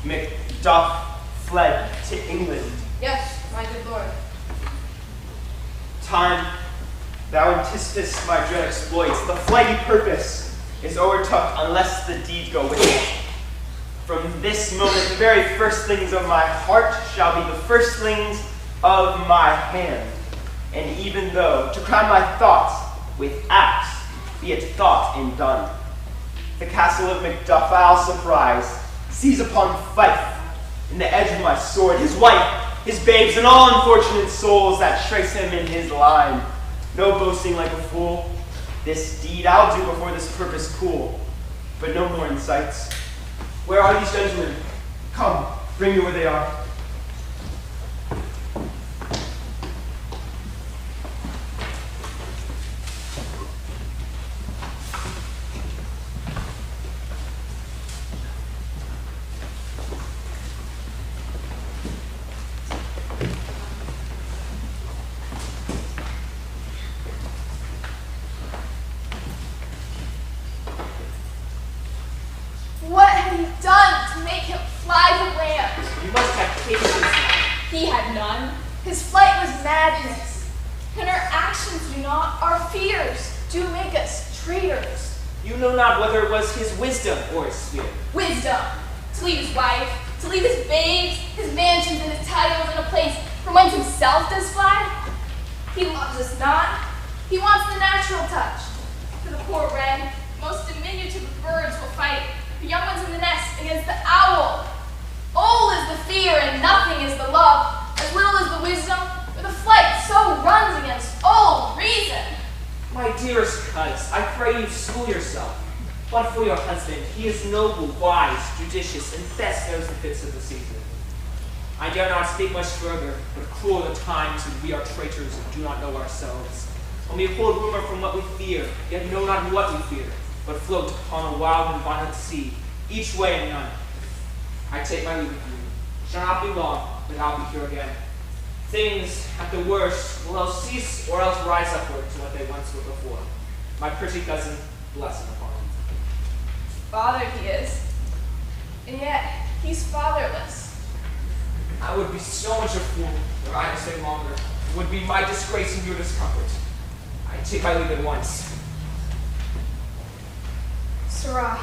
Macduff fled to England. Yes, my good lord. Time, thou anticipest my dread exploits. The flighty purpose is o'ertook unless the deed go with it. From this moment, the very firstlings of my heart shall be the firstlings of my hand. And even though, to crown my thoughts with acts, be it thought and done, the castle of Macduff I'll surprise, seize upon Fife, in the edge of my sword, his wife, his babes, and all unfortunate souls that trace him in his line. No boasting like a fool. This deed I'll do before this purpose cool, but no more insights. Where are these gentlemen? Come, bring me where they are. What had he done to make him fly the land? You must have patience. He had none. His flight was madness. And our actions do not, our fears do make us traitors. You know not whether it was his wisdom or his fear. Wisdom. To leave his wife, to leave his babes, his mansions and his titles in a place from whence himself does fly. He loves us not. He wants the natural touch. For the poor wren, most diminutive of birds will fight, the young ones in the nest against the owl. Old is the fear and nothing is the love, as little is the wisdom, for the flight so runs against old reason. My dearest cuz, I pray you school yourself. But for your husband, he is noble, wise, judicious, and best knows the fits of the season. I dare not speak much further, but cruel are the times when we are traitors and do not know ourselves. When we hold rumor from what we fear, yet know not what we fear, but float upon a wild and violent sea, each way and none. I take my leave of you. Shall not be long, but I'll be here again. Things, at the worst, will else cease or else rise upward to what they once were before. My pretty cousin, blessing upon him. Fathered he is, and yet he's fatherless. I would be so much a fool were I to stay longer. It would be my disgrace and your discomfort. I take my leave at once. Sirrah,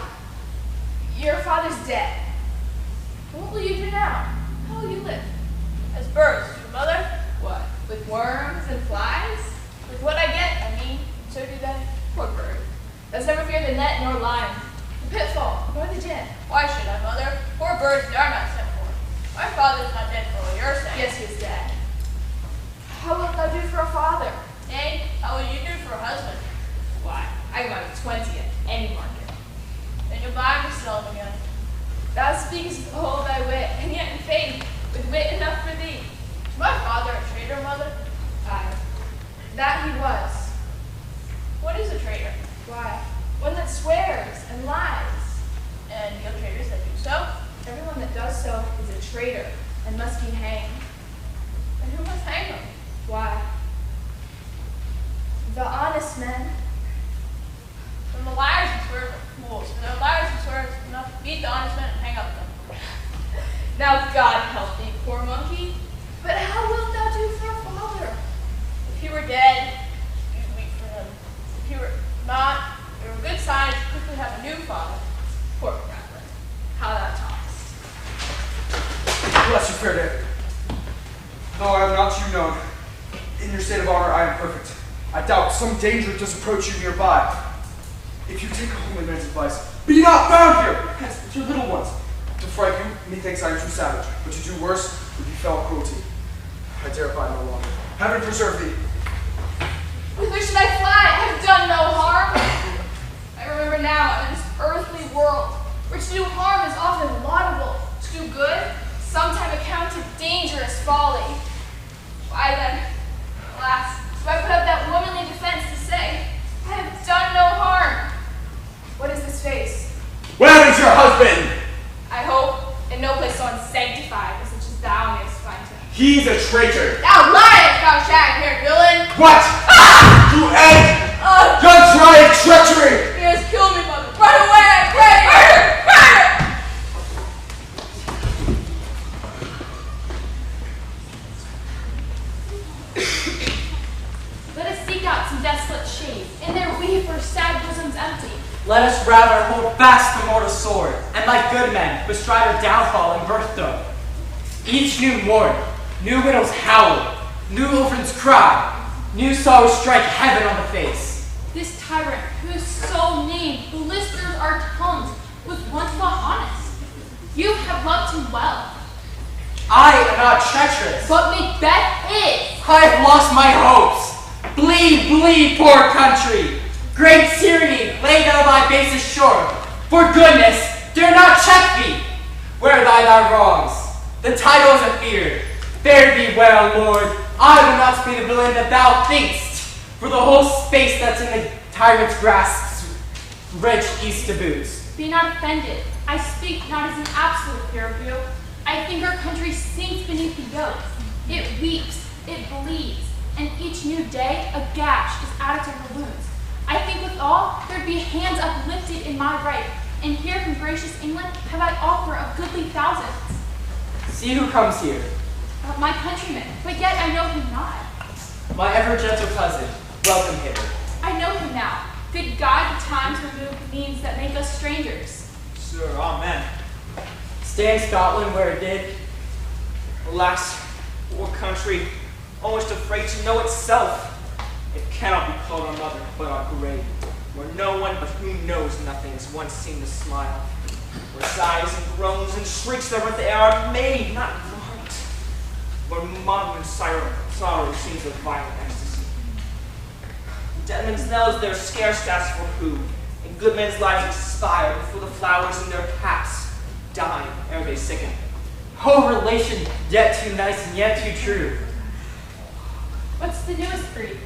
your father's dead. What will you do now? How will you live? As birds do, mother. What? With worms and flies? With what I get, I mean, so do they. Poor bird. Does never fear the net nor line, the pitfall, nor the gin. Why should I, mother? Poor birds they are not sent for. My father's not dead for what you're saying. Yes, he is dead. How wilt thou do for a father? Nay, how will you do for a husband? Why, I can buy 20 at any market. Then you'll buy me seldom again. Thou speakest with all thy wit, and yet in faith, with wit enough for thee. Is my father a traitor, mother? Aye, that he was. What is a traitor? Why, one that swears and lies. And the traitors that do so? Everyone that does so is a traitor and must be hanged. And who must hang them? Why? The honest men. From the liars and swears are fools. For the liars and swears enough to beat the honest men and hang up them. Now God help thee, poor monkey. But how wilt thou do for a father? If he were dead, you'd weep for him. If he were not, there were good signs to quickly have a new father. Poor Franklin. How thou talkest. Bless you, fair David. Though I have not you known, in your state of honor I am perfect. I doubt some danger does approach you nearby. If you take a holy man's advice, be not found here, hence with your little ones. To fright you, methinks I am too savage, but to do worse would be fell cruelty. I dare abide no longer. Heaven preserve thee. Whither should I fly? I have done no harm. I remember now I'm in this earthly world, where to do harm is often laudable, to do good, sometime accounted dangerous folly. Why then, alas, do I put up that womanly defense to say, I have done no harm? What is this face? Where is your husband? I hope in no place so unsanctified as such as thou mayest find him. He's a traitor. Thou liest, thou shag-haired villain! What? You egg! Your trying treachery! He has killed me, mother. Run away, I pray! Murder! Murder! Let us seek out some desolate shade, and there weep our sad bosoms empty. Let us rather hold fast the mortal sword, and like good men, bestride our downfall and birthday. Each new morn, new widows howl, new orphans cry, new sorrows strike heaven on the face. This tyrant, whose sole name blisters our tongues, was once thought honest. You have loved him well. I am not treacherous. But Macbeth is. I have lost my hopes. Bleed, bleed, poor country. Great tyranny, lay down thy basest shore. For goodness, dare not check me. Wear thy wrongs. The title is a fear. Fare thee well, Lord. I will not be the villain that thou think'st. For the whole space that's in the tyrant's grasp, rich east to boots. Be not offended. I speak not as an absolute fear of you. I think our country sinks beneath the yoke. It weeps, it bleeds, and each new day a gash is added to her wounds. I think withal there'd be hands uplifted in my right, and here from gracious England have I offer of goodly thousands. See who comes here. My countryman, but yet I know him not. My ever gentle cousin, welcome hither. I know him now. Good God, the times remove the means that make us strangers. Sir, amen. Stay in Scotland where it did. Alas, poor country, almost afraid to know itself. It cannot be called our mother, but our grave, where no one but who knows nothing has once seen to smile, where sighs and groans and shrieks that rent the air are made, not marked, where modern sorrow seems a violent ecstasy. Dead men's knells they're scarce asked for who, and good men's lives expire before the flowers in their caps die ere they sicken. Oh, relation, yet too nice and yet too true. What's the newest breed?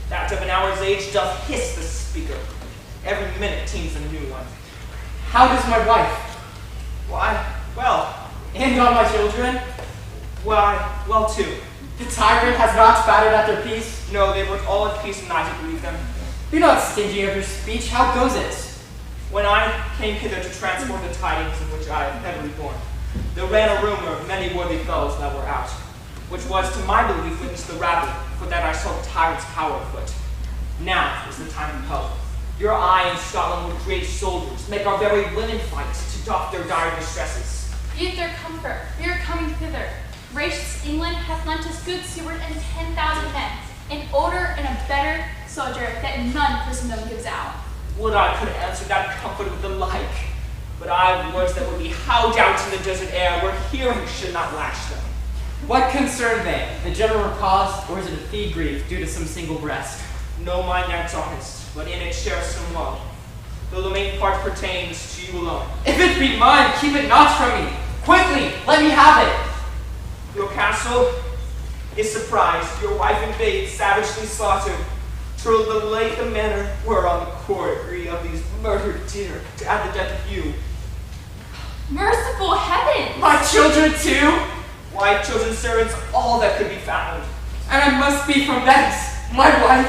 That of an hour's age doth hiss the speaker. Every minute teems a new one. How does my wife? Why, well. And all my children? Why, well too. The tyrant has not spattered at their peace? No, they were all at peace, and I did believe them. Be not stingy of your speech. How goes it? When I came hither to transport the tidings of which I am heavily born, there ran a rumor of many worthy fellows that were out, which was to my belief witness the rabble, for that I saw the tyrant's power afoot. Now is the time of help. Your eye in Scotland would create soldiers, make our very women fight to doff their dire distresses. Be it their comfort, we are coming thither. Gracious England hath lent us good Seward and 10,000 men, an older and a better soldier that none Christendom gives out. Would I could answer that comfort with the like, but I have words that would be howled out in the desert air where hearing should not lash them. What concern they? The general cause, or is it a fee grief due to some single breast? No, mine that's honest, but in it shares some woe, though the main part pertains to you alone. If it be mine, keep it not from me. Quickly, let me have it. Your castle is surprised, your wife and babe savagely slaughtered, till the late the manor were on the quarry of these murdered deer to add the death of you. Merciful heaven! My children too? Why, children's servants, all that could be found. And I must be from thence. My wife,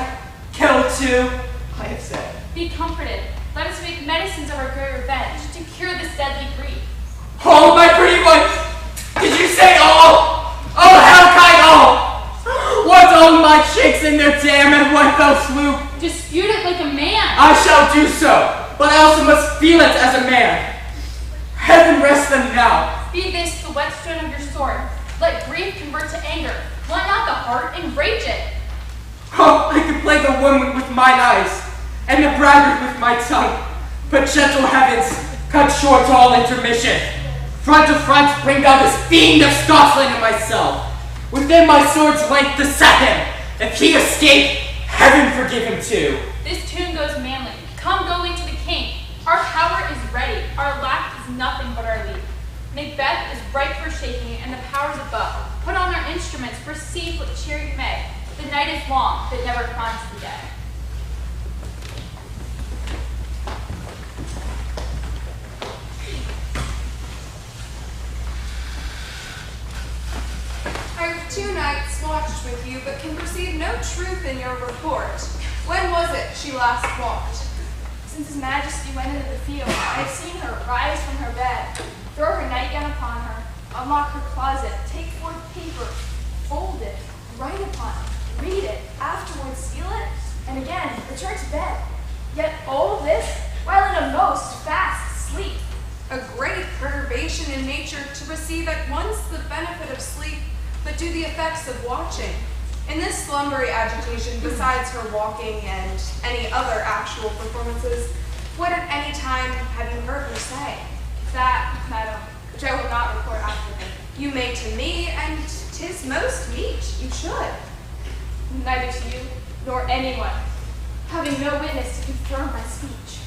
killed too. I have said. Be comforted. Let us make medicines of our great revenge to cure this deadly grief. Oh, my pretty wife! Did you say all? Oh, how kind all! What all my shakes in their dam and what thou swoop? Dispute it like a man. I shall do so, but I also must feel it as a man. Heaven rest them now. Be this the whetstone of your sword. Let grief convert to anger. Blunt not the heart and rage it. Oh, I could play the woman with mine eyes, and the braggart with my tongue. But gentle heavens, cut short all intermission. Front to front, bring down this fiend of Scotland and myself. Within my sword's length to set him. If he escape, heaven forgive him too. This tune goes manly. Come go into the king. Our power is ready. Our lack is nothing but our lead. Macbeth is ripe for shaking, and the powers above. Put on their instruments, receive what cheer you may. The night is long, but never finds the day. I have 2 nights watched with you, but can perceive no truth in your report. When was it she last walked? Since His Majesty went into the field, I have seen her rise from her bed, throw her nightgown upon her, unlock her closet, take forth paper, fold it, write upon it, read it, afterwards seal it, and again return to bed. Yet all this while in a most fast sleep. A great perturbation in nature to receive at once the benefit of sleep, but do the effects of watching. In this slumbery agitation, besides her walking and any other actual performances, what at any time have you heard her say? That, madam, which I will not report after her. You may to me, and 'tis most meet you should. Neither to you, nor anyone, having no witness to confirm my speech.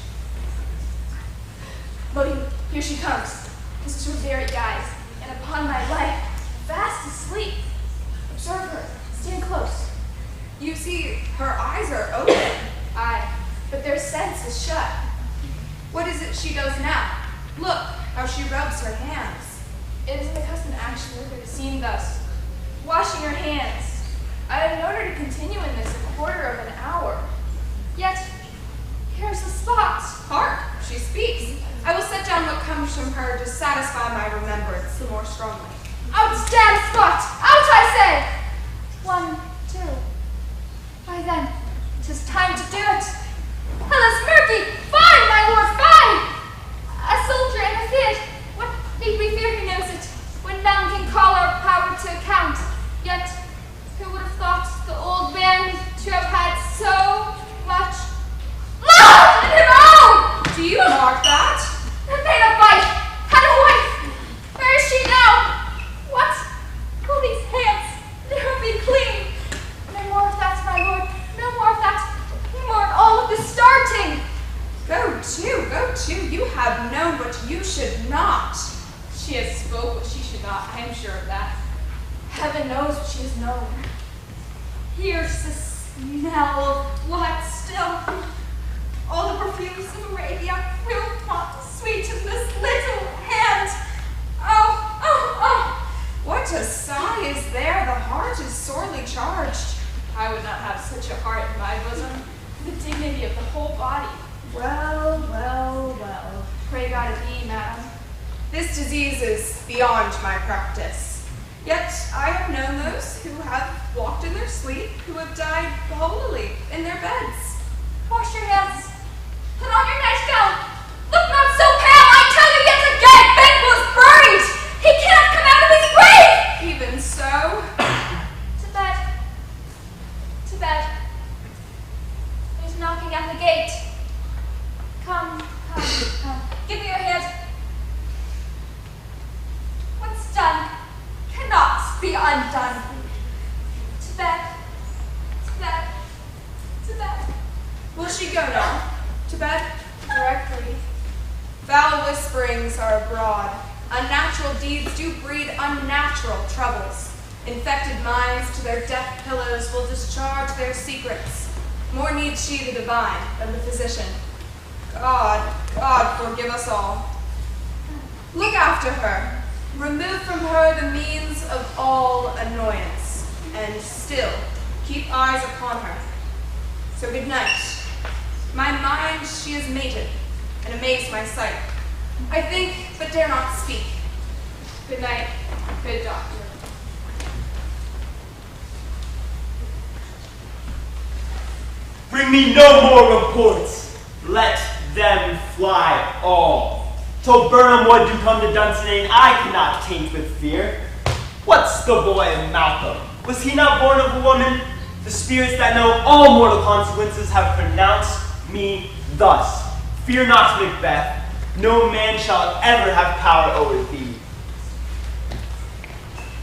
Lo, here she comes. This is her very guise, and upon my life, fast asleep. Observe her. Stand close. You see, her eyes are open. Aye, but their sense is shut. What is it she does now? Look how she rubs her hands. It is an accustomed action with her to seem thus, washing her hands. I have known her to continue in this a quarter of an hour. Yet, here's the spot. Hark, she speaks. I will set down what comes from her to satisfy my remembrance the more strongly. Out, damn spot! Out, I say! 1, 2. Why then, 'tis time to do it. Let us be fine, my lord, fine! A soldier in the field. What need we fear, he knows it, when none can call our power to account. Yet, who would have thought the old man to have had so much love in him own? Do you mark that? Made a fight, had a wife. Where is she now? What? Will these hands never be clean? No more of that, my lord. No more of that. More of all of the starting. Go to. You have known what you should not. She has spoke what she should not, I am sure of that. Heaven knows what she has known. Here's the smell of what still. All the perfumes of Arabia will not sweeten this little hand. Oh. What a sigh is there. The heart is sorely charged. I would not have such a heart in my bosom. The dignity of the whole body. Well. Pray God it be, madam. This disease is beyond my practice. Yet I have known those who have walked in their sleep, who have died holily in their beds. Wash your hands. Put on your nightgown. Look not so pale. I tell you yet again, Ben was buried. He cannot come out of his grave. Even so. To bed. To bed. There's knocking at the gate. Come. Give me your hand. What's done cannot be undone. To bed. Will she go now? To bed? Directly. Foul whisperings are abroad. Unnatural deeds do breed unnatural troubles. Infected minds to their death pillows will discharge their secrets. More needs she the divine than the physician. God forgive us all. Look after her. Remove from her the means of all annoyance, and still keep eyes upon her. So good night. My mind she is mated, and amazed my sight. I think, but dare not speak. Good night, good doctor. Bring me no more reports. Let them fly all. Till Burnham would do come to Dunsinane, I cannot taint with fear. What's the boy of Malcolm? Was he not born of a woman? The spirits that know all mortal consequences have pronounced me thus. Fear not, Macbeth. No man shall ever have power over thee.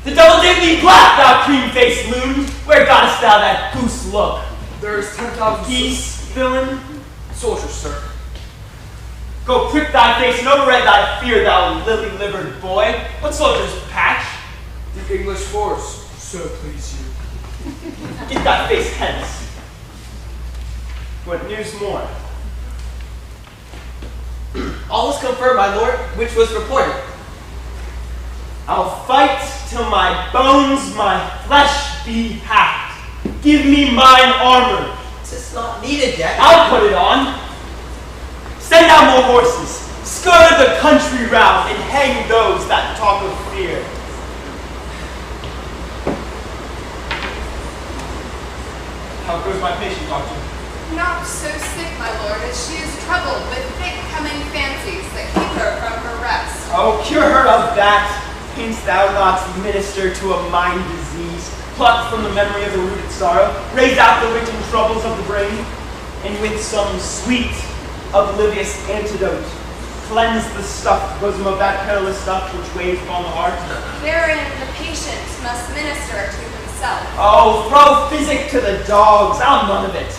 The devil did thee black, thou cream-faced loon. Where gottest thou that goose look? There's 10,000 geese, villain. Soldiers, sir. Go prick thy face and overread thy fear, thou lily-livered boy. What soldier's patch? The English force, so please you. Get thy face hence. What news more? All is confirmed, my lord, which was reported. I'll fight till my bones, my flesh be hacked. Give me mine armor. 'Tis not needed yet. I'll put it on. Send out more horses. Scour the country round and hang those that talk of fear. How goes my patient, doctor? Not so sick, my lord, as she is troubled with thick-coming fancies that keep her from her rest. Oh, cure her of that. Canst thou not minister to a mind disease, pluck from the memory of the rooted sorrow, raise out the written troubles of the brain, and with some sweet, oblivious antidote, cleanse the stuffed bosom of that perilous stuff which weighs upon the heart? Therein the patient must minister to himself. Oh, throw physic to the dogs, I'll none of it.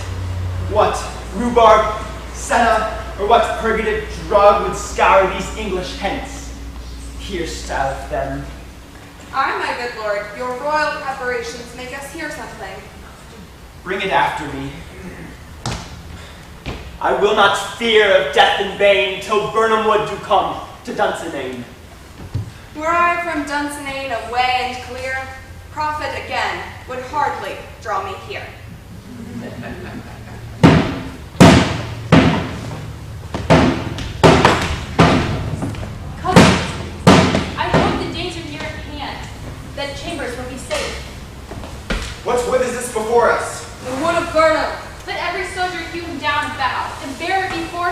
What rhubarb, senna, or what purgative drug would scour these English hence? Hear'st thou them? Aye, my good lord, your royal preparations make us hear something. Bring it after me. I will not fear of death in vain till Burnham would do come to Dunsinane. Were I from Dunsinane away and clear, profit again would hardly draw me here. Cousin, I hope the danger near at hand, that Chambers will be safe. What wood is this before us? The wood of Burnham. Let every soldier hew him down and bow, and bear it before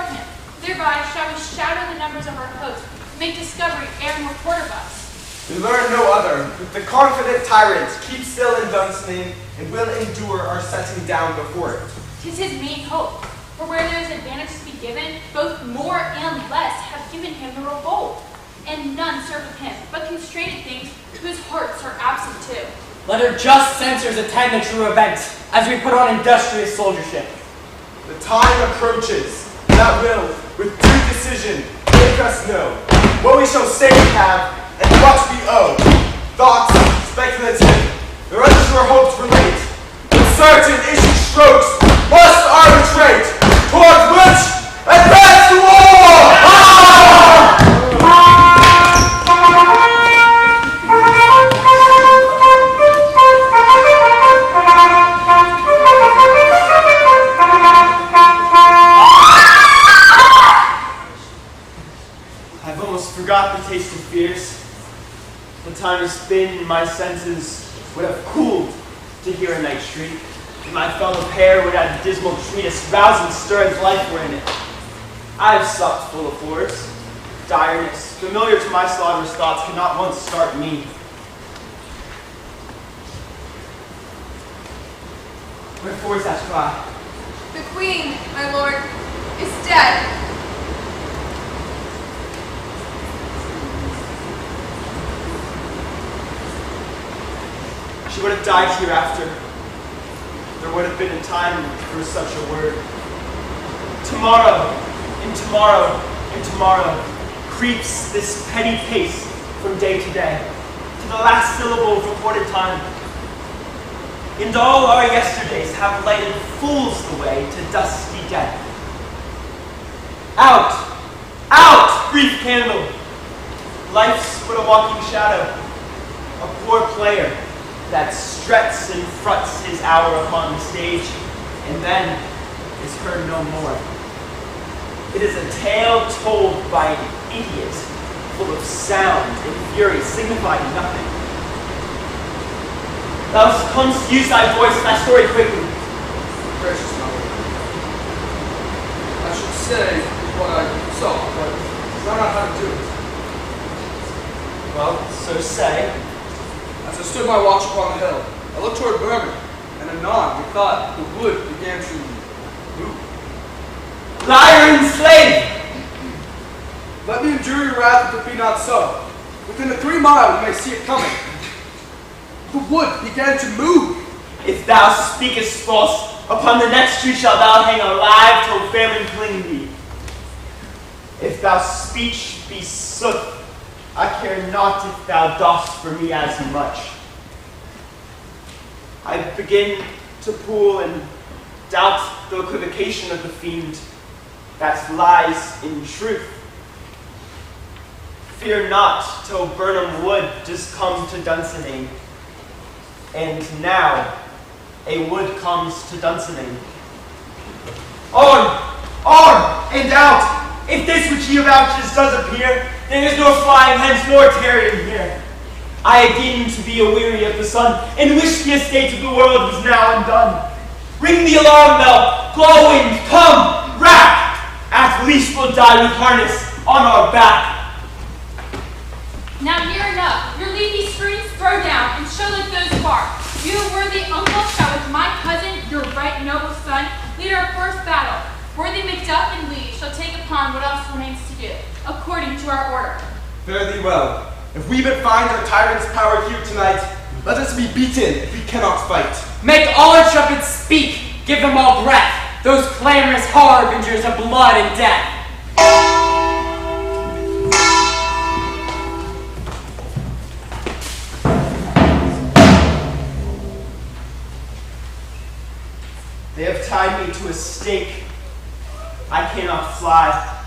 Thereby shall we shadow the numbers of our host, make discovery ere more quarter of us. We learn no other. With the confident tyrant, keep still in Dunsinane, and will endure our setting down before it. 'Tis his main hope, for where there is advantage to be given, both more and less have given him the revolt, and none serve with him, but constrained things whose hearts are absent too. Let our just censors attend the true event, as we put on industrious soldiership. The time approaches that will, with due decision, make us know what we shall say we have and what we owe. Thoughts, speculative, their unsure hopes relate, but certain issue strokes must arbitrate, towards which advance to war! I've almost forgot the taste of fears. The time has been my senses would have cooled to hear a night shriek, and my fellow pair would add dismal treatise, rouse and stir as life were in it. I have supped full of horrors, direness, familiar to my slaughterous thoughts, could not once start me. Wherefore is that cry? The queen, my lord, is dead. She would have died hereafter. There would have been a time for such a word. Tomorrow, and tomorrow, and tomorrow, creeps this petty pace from day to day, to the last syllable of recorded time. And all our yesterdays have lighted fools the way to dusty death. Out! Out, brief candle! Life's but a walking shadow, a poor player that struts and fruts his hour upon the stage, and then is heard no more. It is a tale told by an idiot, full of sound and fury, signifying nothing. Thou comest use thy voice, thy story quickly. Gracious my lord, I should say what I saw, but I don't know how to do it. Well, so say. As I stood my watch upon the hill, I looked toward Birmingham, and anon methought the wood began to move. Liar and slave! Let me endure your wrath if it be not so. Within the 3 miles you may see it coming. The wood began to move. If thou speakest false, upon the next tree shalt thou hang alive till famine cling thee. If thou speech be sooth, I care not if thou dost for me as much. I begin to pool and doubt the equivocation of the fiend that lies in truth. Fear not till Burnham Wood does come to Dunsinane. And now a wood comes to Dunsinane. On! On! And out! If this which ye avouches does appear, there is no flying hence nor tarrying here. I deem to be aweary of the sun, and wish the estate of the world was now undone. Ring the alarm bell, blow wind, come, rack! At least we'll die with harness on our back. Now near enough, your leafy screens throw down, and show like those far. You, worthy uncle, shall with my cousin, your right noble son, lead our first battle. Worthy Macduff and Lee shall take upon what else remains to do, according to our order. Fare thee well. If we but find our tyrant's power here tonight, let us be beaten if we cannot fight. Make all our trumpets speak, give them all breath, those clamorous harbingers of blood and death. They have tied me to a stake. I cannot fly,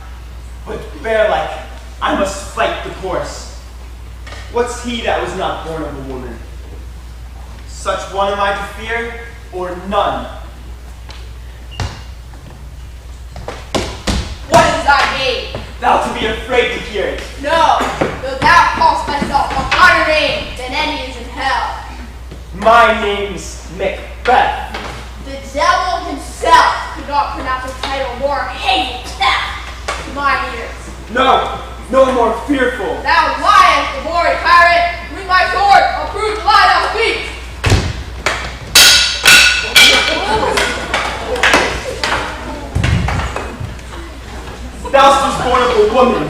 but bear-like, I must fight the course. What's he that was not born of a woman? Such one am I to fear, or none? What is thy name? Thou to be afraid to hear it. No, though thou callest thyself a higher name than any is in hell. My name's Macbeth. The devil himself could not pronounce a title more hateful to death. to mine ears. No, no more fearful. Thou liest, the gory tyrant! Bring my sword, I'll prove the lie thou speaks! Thou was born of a woman.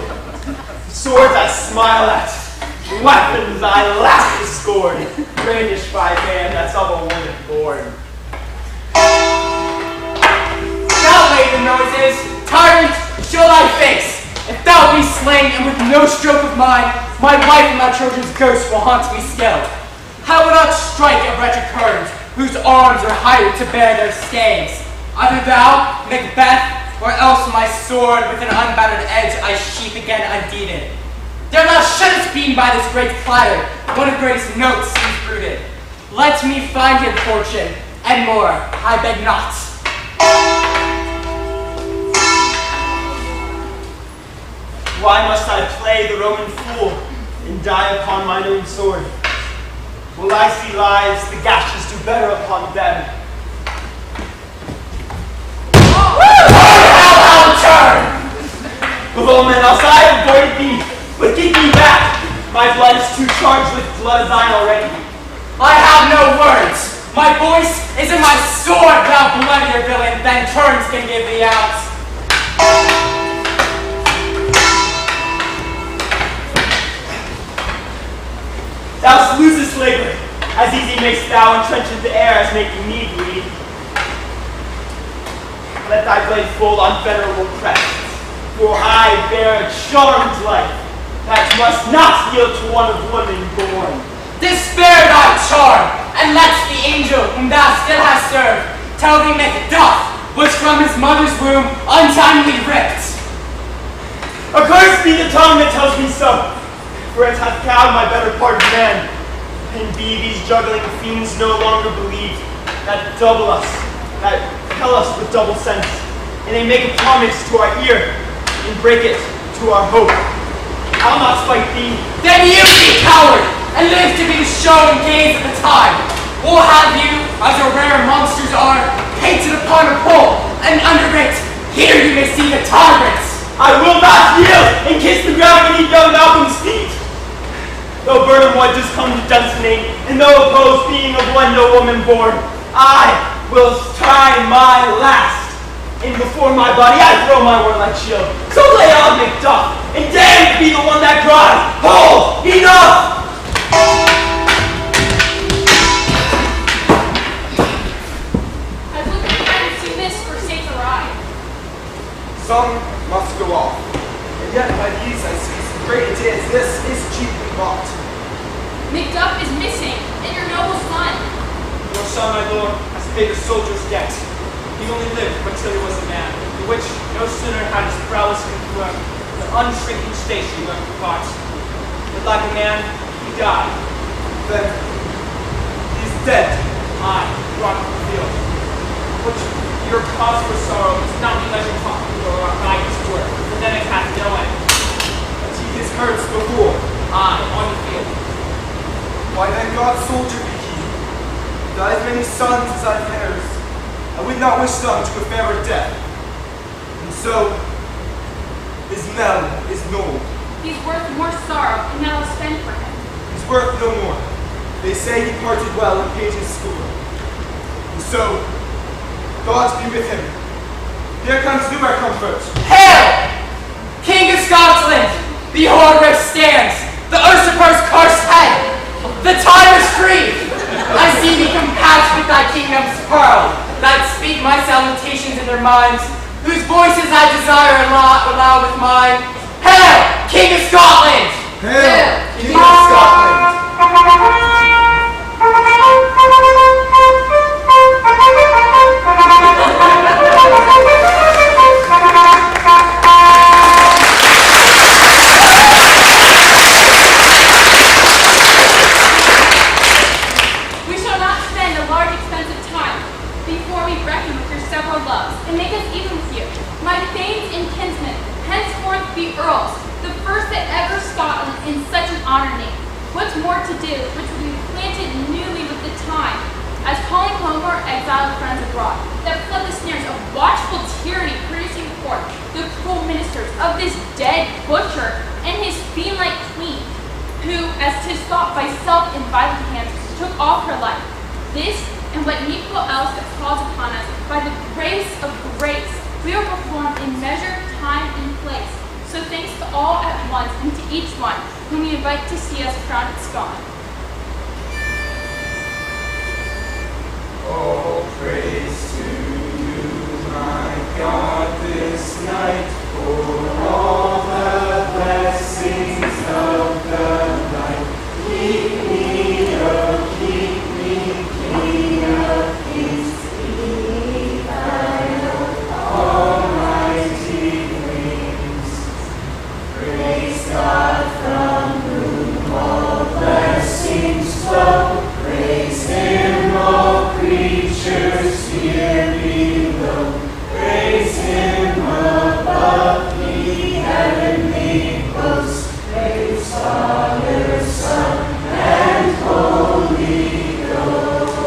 Swords I smile at, weapons I laugh to scorn, brandished by a man that's of a woman born. Now lay the noises, tyrant, show thy face. If thou be slain, and with no stroke of mine, my wife and my children's ghosts will haunt me still. I will not strike a wretched current, whose arms are hired to bear their staves. Either thou, Macbeth, or else my sword with an unbattered edge I sheath again undeeded. Dare thou shuddest being by this great clatter, one of greatest notes seems rooted. Let me find him, fortune, and more, I beg not. Why must I play the Roman fool and die upon mine own sword? Will I see lives the gashes do better upon them? Of all men else I have avoided thee, but give me back. My blood is too charged with blood of thine already. I have no words. My voice is in my sword, thou bloodier villain, than terms can give thee out. Thou losest labor, as easy makest thou entrench the air as making me bleed. Let thy blade fall on venerable crests, for I bear a charmed life that must not yield to one of women born. Despair thy charm, and let the angel whom thou still hast served tell thee Macbeth was from his mother's womb untimely ripped. Accursed be the tongue that tells me so, for it hath cowed my better part of man. And be these juggling fiends no longer believe that double us, that tell us with double sense, and they make a promise to our ear and break it to our hope. I'll not spite thee. Then you be coward, and live to be the show and gaze of the time. We'll have you, as your rare monsters are, painted upon a pole, and under it, here you may see the tyrants. I will not yield and kiss the ground beneath young Malcolm's feet. Though Burnham Wood does come to Dunsinane, and though opposed being of one no woman born, I will try my last. And before my body I throw my warlike shield. So lay on Macduff, and damn to be the one that cries, hold, enough! I've looked at the and seen this forsake the ride. Some must go off, and yet by these I see so great a day as this is cheaply bought. Macduff is missing, and your noble son. Your son, my lord, has paid a soldier's debt. He only lived until he was a man, in which no sooner had his prowess confirmed, the unshrinking station learned to part. But like a man, he died. Then he is dead. I brought to the field. Which your cause for sorrow is not the leisure popular or guidance work, for then it hath no end. But he is hurt before. I on the field. Why then God's soldier be he, that as many sons as I've heirs, I would not wish them to a fairer death. And so, his knell is null. He's worth more sorrow, and now I'll spend for him. He's worth no more. They say he parted well and paid his score. And so, God be with him. Here comes newer comfort. Hail! King of Scotland! Behold where stands the usurper's cursed head! The time is free! I see thee compassed with thy kingdom's pearl, that speak my salutations in their minds, whose voices I desire allow with mine. Hail, King of Scotland! Hail, King of Scotland! We shall not spend a large expense of time before we reckon with your several loves, and make us even with you. My thanes and kinsmen, henceforth be earls, the first that ever Scotland in such an honor name. What's more to do, which will be planted newly with the time, as calling home our exiled friends abroad, that flood the snares of watchful tyranny producing forth the cruel ministers of this dead butcher and his fiend-like queen, who, as 'tis thought by self and violent hands, took off her life. This, and what needful else that calls upon us, by the grace of grace, we are performed in measure, time, and place. So thanks to all at once, and to each one whom we invite to see us crowned at Scone. Oh, praise to you, my God, this night, for all the blessings of the night. Keep me, oh, keep me, King of kings, keep thy almighty wings. Praise God from whom all blessings flow. Praise him, all creatures here below. Praise him above the heavenly hosts. Praise Father, Son, and Holy Ghost.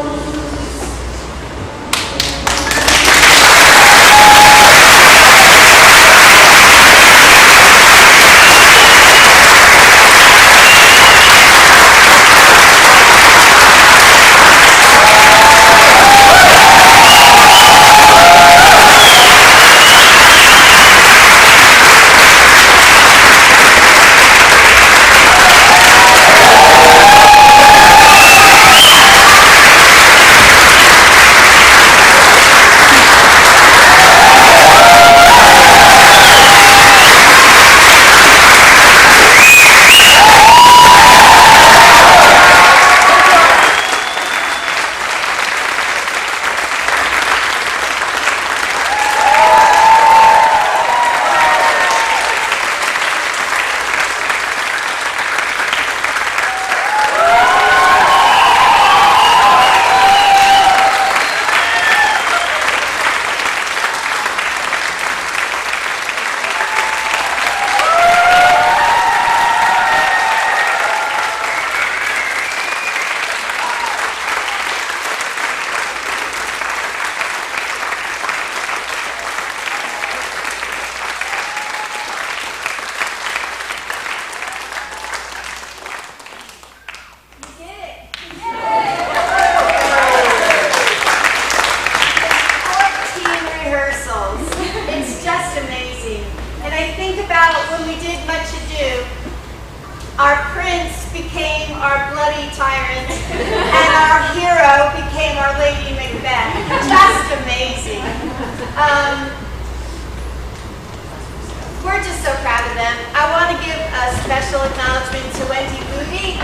We're just so proud of them. I want to give a special acknowledgement to Wendy Booty.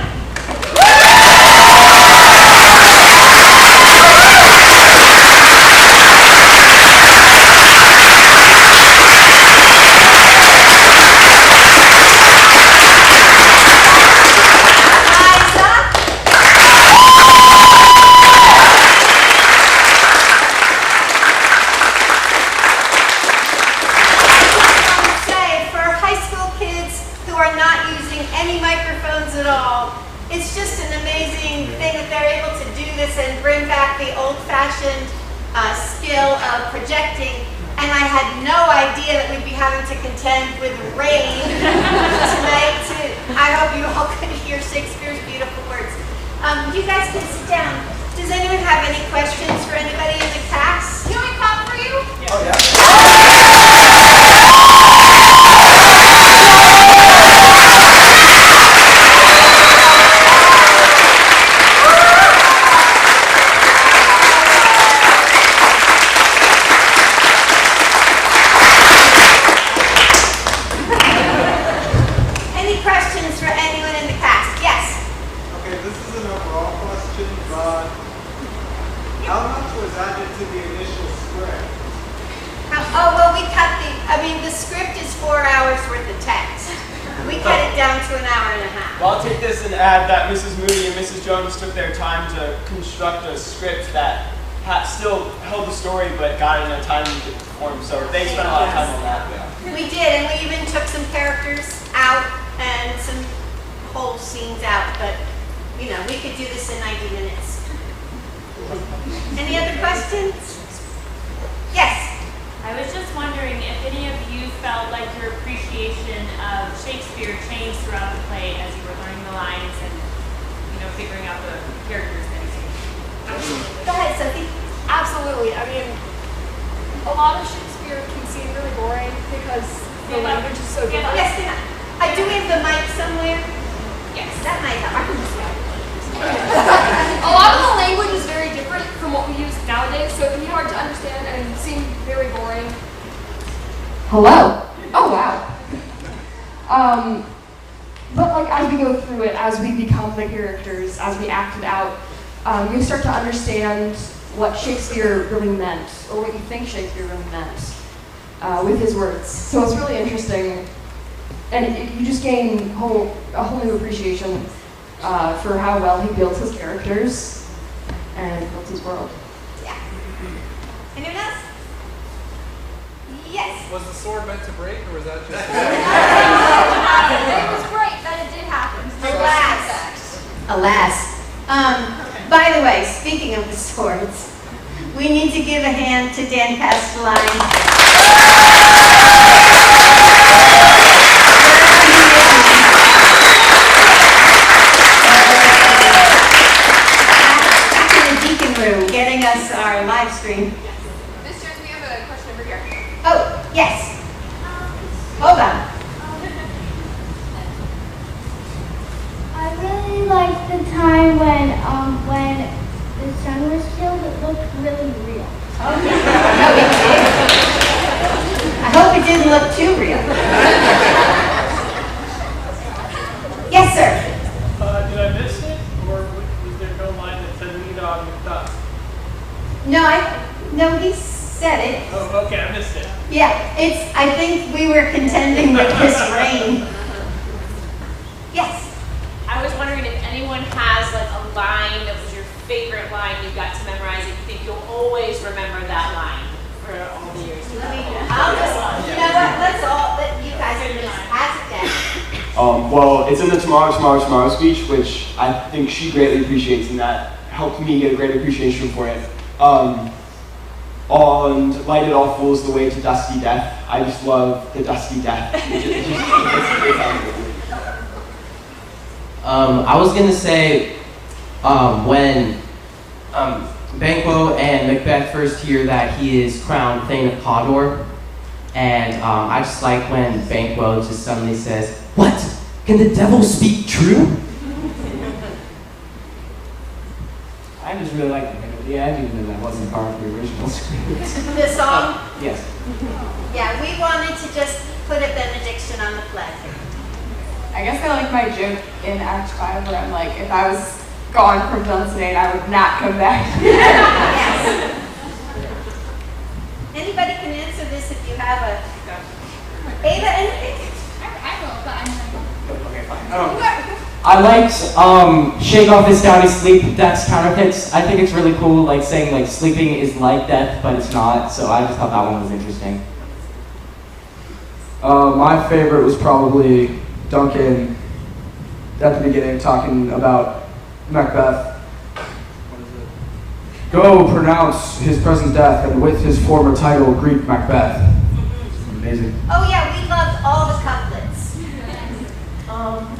It's just an amazing thing that they're able to do this and bring back the old-fashioned skill of projecting. And I had no idea that we'd be having to contend with rain tonight. I hope you all could hear Shakespeare's beautiful words. You guys can sit down. Does anyone have any questions for anybody in the cast? Can we clap for you? Oh, yeah. Add that Mrs. Moody and Mrs. Jones took their time to construct a script that still held the story but got it in a timely form. So they spent a lot of time on that. We did, and we even took some characters out and some whole scenes out. But you know, we could do this in 90 minutes. Any other questions? Yes. I was just wondering if any of you felt like your appreciation of Shakespeare changed throughout the play as you were learning the lines and, figuring out the characters that he's using? Go ahead, Sophie. Absolutely. I mean, a lot of Shakespeare can seem really boring because the language is so different. Yes, do we have the mic somewhere? Yes. That might help. I can just A lot of the language is very different from what we use nowadays, so it can be hard to understand and seem very boring. Hello. Oh, wow. But like as we go through it, as we become the characters, as we act it out, you start to understand what Shakespeare really meant, or what you think Shakespeare really meant with his words. So it's really interesting, and you just gain a whole new appreciation for how well he builds his characters and builds his world. Yeah. Anyone else? Yes. Was the sword meant to break, or was that just? It was great that it did happen. Alas. By the way, speaking of the swords, we need to give a hand to Dan Castelline. Getting us our live stream. Miss Jones, we have a question over here. Oh, yes. Hold on. I really liked the time when the son was killed. It looked really real. Oh, yeah. No, it did. I hope it didn't look too real. Yes, sir. Did I miss it, or was there no line that said lead on Macbeth? No, he said it. Oh, okay, I missed it. Yeah, I think we were contending with his reign. Yes. I was wondering if anyone has like a line that was your favorite line you got to memorize and you think you'll always remember that line for all the years. I'll just, you know what, let you guys just pass it down. Well, it's in the Tomorrow speech, which I think she greatly appreciates, and that helped me get a great appreciation for it. On Light It All Fools, the way to dusty death. I just love the dusty death. I was gonna say when Banquo and Macbeth first hear that he is crowned Thane of Cawdor, and I just like when Banquo just suddenly says, "What? Can the devil speak true?" I just really like the melody, even though that wasn't part of the original script. The song? Yes. Yeah, we wanted to just put a benediction on the flag. I guess I like my joke in Act 5 where I'm like, if I was gone from Dunsinane, I would not come back. Yes. Anybody can answer this if you have a... Ava, anything? I will, but I'm Okay, fine. I liked Shake Off This Downy Sleep, Death's Counterfeits. I think it's really cool, like saying like sleeping is like death, but it's not, so I just thought that one was interesting. My favorite was probably Duncan at the beginning talking about Macbeth. Go pronounce his present death, and with his former title greet Macbeth. Amazing. Oh yeah, we loved all the couplets.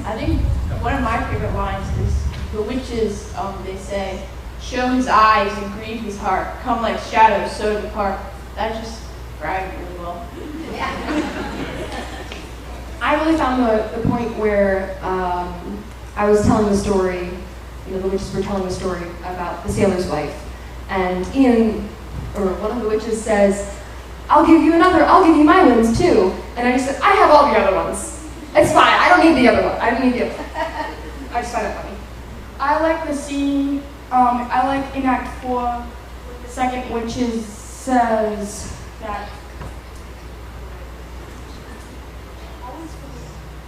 I think one of my favorite lines is the witches, they say, show his eyes and grieve his heart, come like shadows, so depart. That just bragged really well. I really found the point where I was telling the story, the witches were telling the story about the sailor's wife, and one of the witches says, I'll give you my wings too. And I just said, I have all the other ones. It's fine, I don't need the other one. I don't need the other one. I just find it funny. I like the scene, I like in Act 4, the second witches says that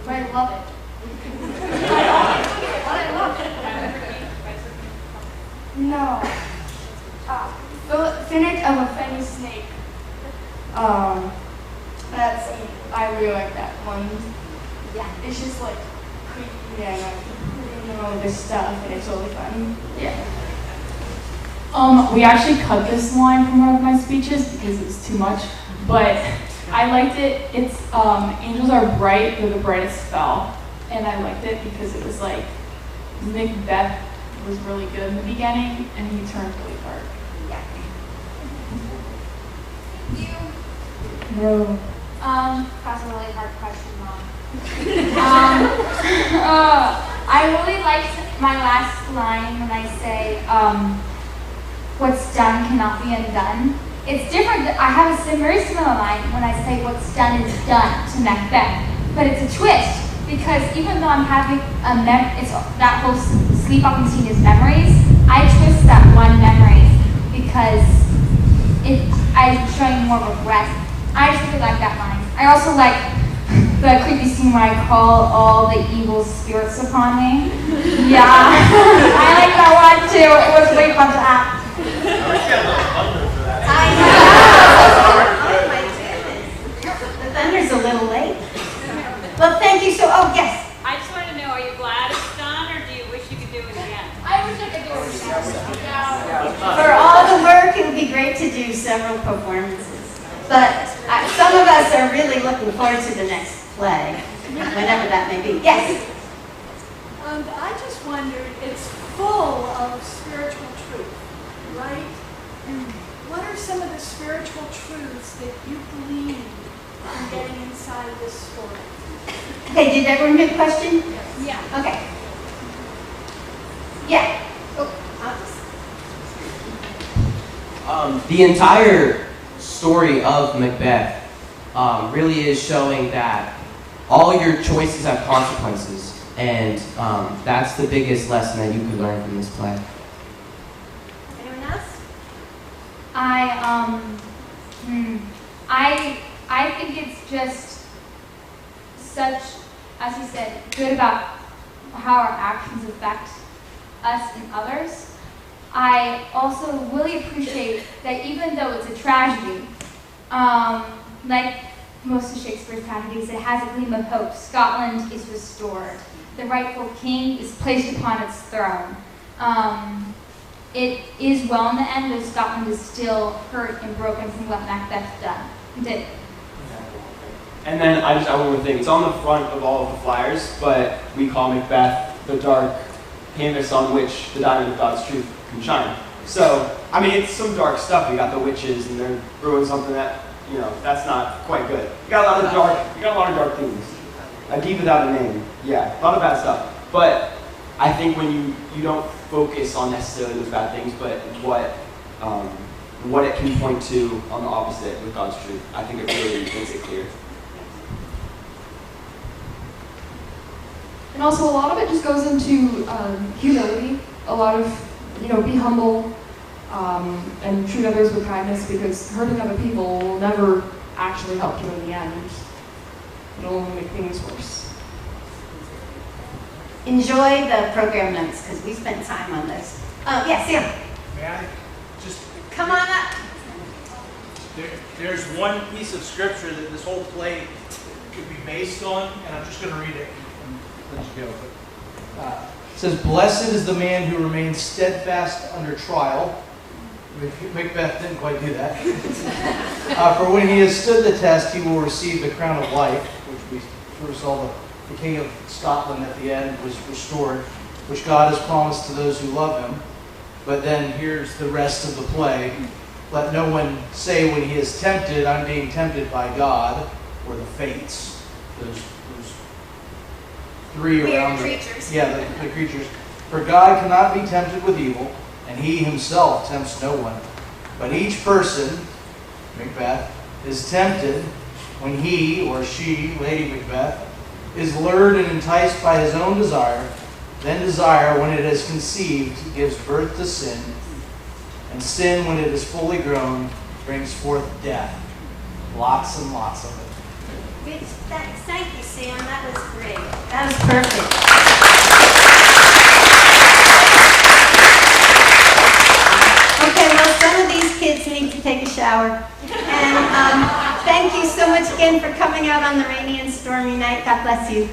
I love it. I love it. No. The finish of a fenny snake. That scene, I really like that one. Yeah. It's just like creepy and all this stuff, and it's really fun. Yeah. We actually cut this line from one of my speeches because it was too much, but I liked it. It's angels are bright, they're the brightest spell, and I liked it because it was like Macbeth was really good in the beginning, and he turned really dark. No. That's a really hard question, Mom. I really liked my last line when I say, what's done cannot be undone. It's different. I have a very similar line when I say what's done is done to Macbeth, but it's a twist because even though I'm having it's that whole sleepwalking scene is memories, I twist that one memory because I'm showing more regret. I just really like that line. I also like the creepy scene where I call all the evil spirits upon me. Yeah, I like that one too. It was really fun to act. I know. Oh my goodness. The thunder's a little late. Well, thank you so. Oh yes. I just want to know, are you glad it's done, or do you wish you could do it again? I wish I could do it again. For all the work, it would be great to do several performances. But some of us are really looking forward to the next play, whenever that may be. Yes? I just wondered, it's full of spiritual truth, right? What are some of the spiritual truths that you believe in getting inside of this story? Okay, did everyone hear the question? Yeah. Okay. Yeah. The entire story of Macbeth really is showing that all your choices have consequences, and that's the biggest lesson that you could learn from this play. Anyone else? I think it's just such, as you said, good about how our actions affect us and others. I also really appreciate that even though it's a tragedy, like most of Shakespeare's tragedies, it has a gleam of hope. Scotland is restored. The rightful king is placed upon its throne. It is well in the end, though Scotland is still hurt and broken from what Macbeth did. And then I just add one more thing. It's on the front of all of the flyers, but we call Macbeth the dark canvas on which the diamond of God's truth can shine. So, I mean, it's some dark stuff. You got the witches, and they're brewing something that, that's not quite good. You got a lot of dark things. A deep without a name. Yeah, a lot of bad stuff. But I think when you don't focus on necessarily those bad things, but what it can point to on the opposite with God's truth, I think it really makes it clear. And also a lot of it just goes into humility. A lot of, be humble and treat others with kindness, because hurting other people will never actually help you in the end. It'll only make things worse. Enjoy the program notes, because we spent time on this. Yes, Sam. May I just... Come on up. There's one piece of scripture that this whole play could be based on, and I'm just going to read it and let you go. But, it says, "Blessed is the man who remains steadfast under trial." Macbeth didn't quite do that. "For when he has stood the test, he will receive the crown of life," which we first saw the King of Scotland at the end was restored, which God has promised to those who love him. But then here's the rest of the play. "Let no one say when he is tempted, I'm being tempted by God," or the fates. Those three Weird around creatures. the creatures. "For God cannot be tempted with evil, and he himself tempts no one. But each person," Macbeth, "is tempted when he or she, Lady Macbeth, is lured and enticed by his own desire. Then desire, when it is conceived, gives birth to sin. And sin, when it is fully grown, brings forth death." Lots and lots of it. Thank you, Sam. That was great. That was perfect. Okay, well, some of these kids need to take a shower. And thank you so much again for coming out on the rainy and stormy night. God bless you.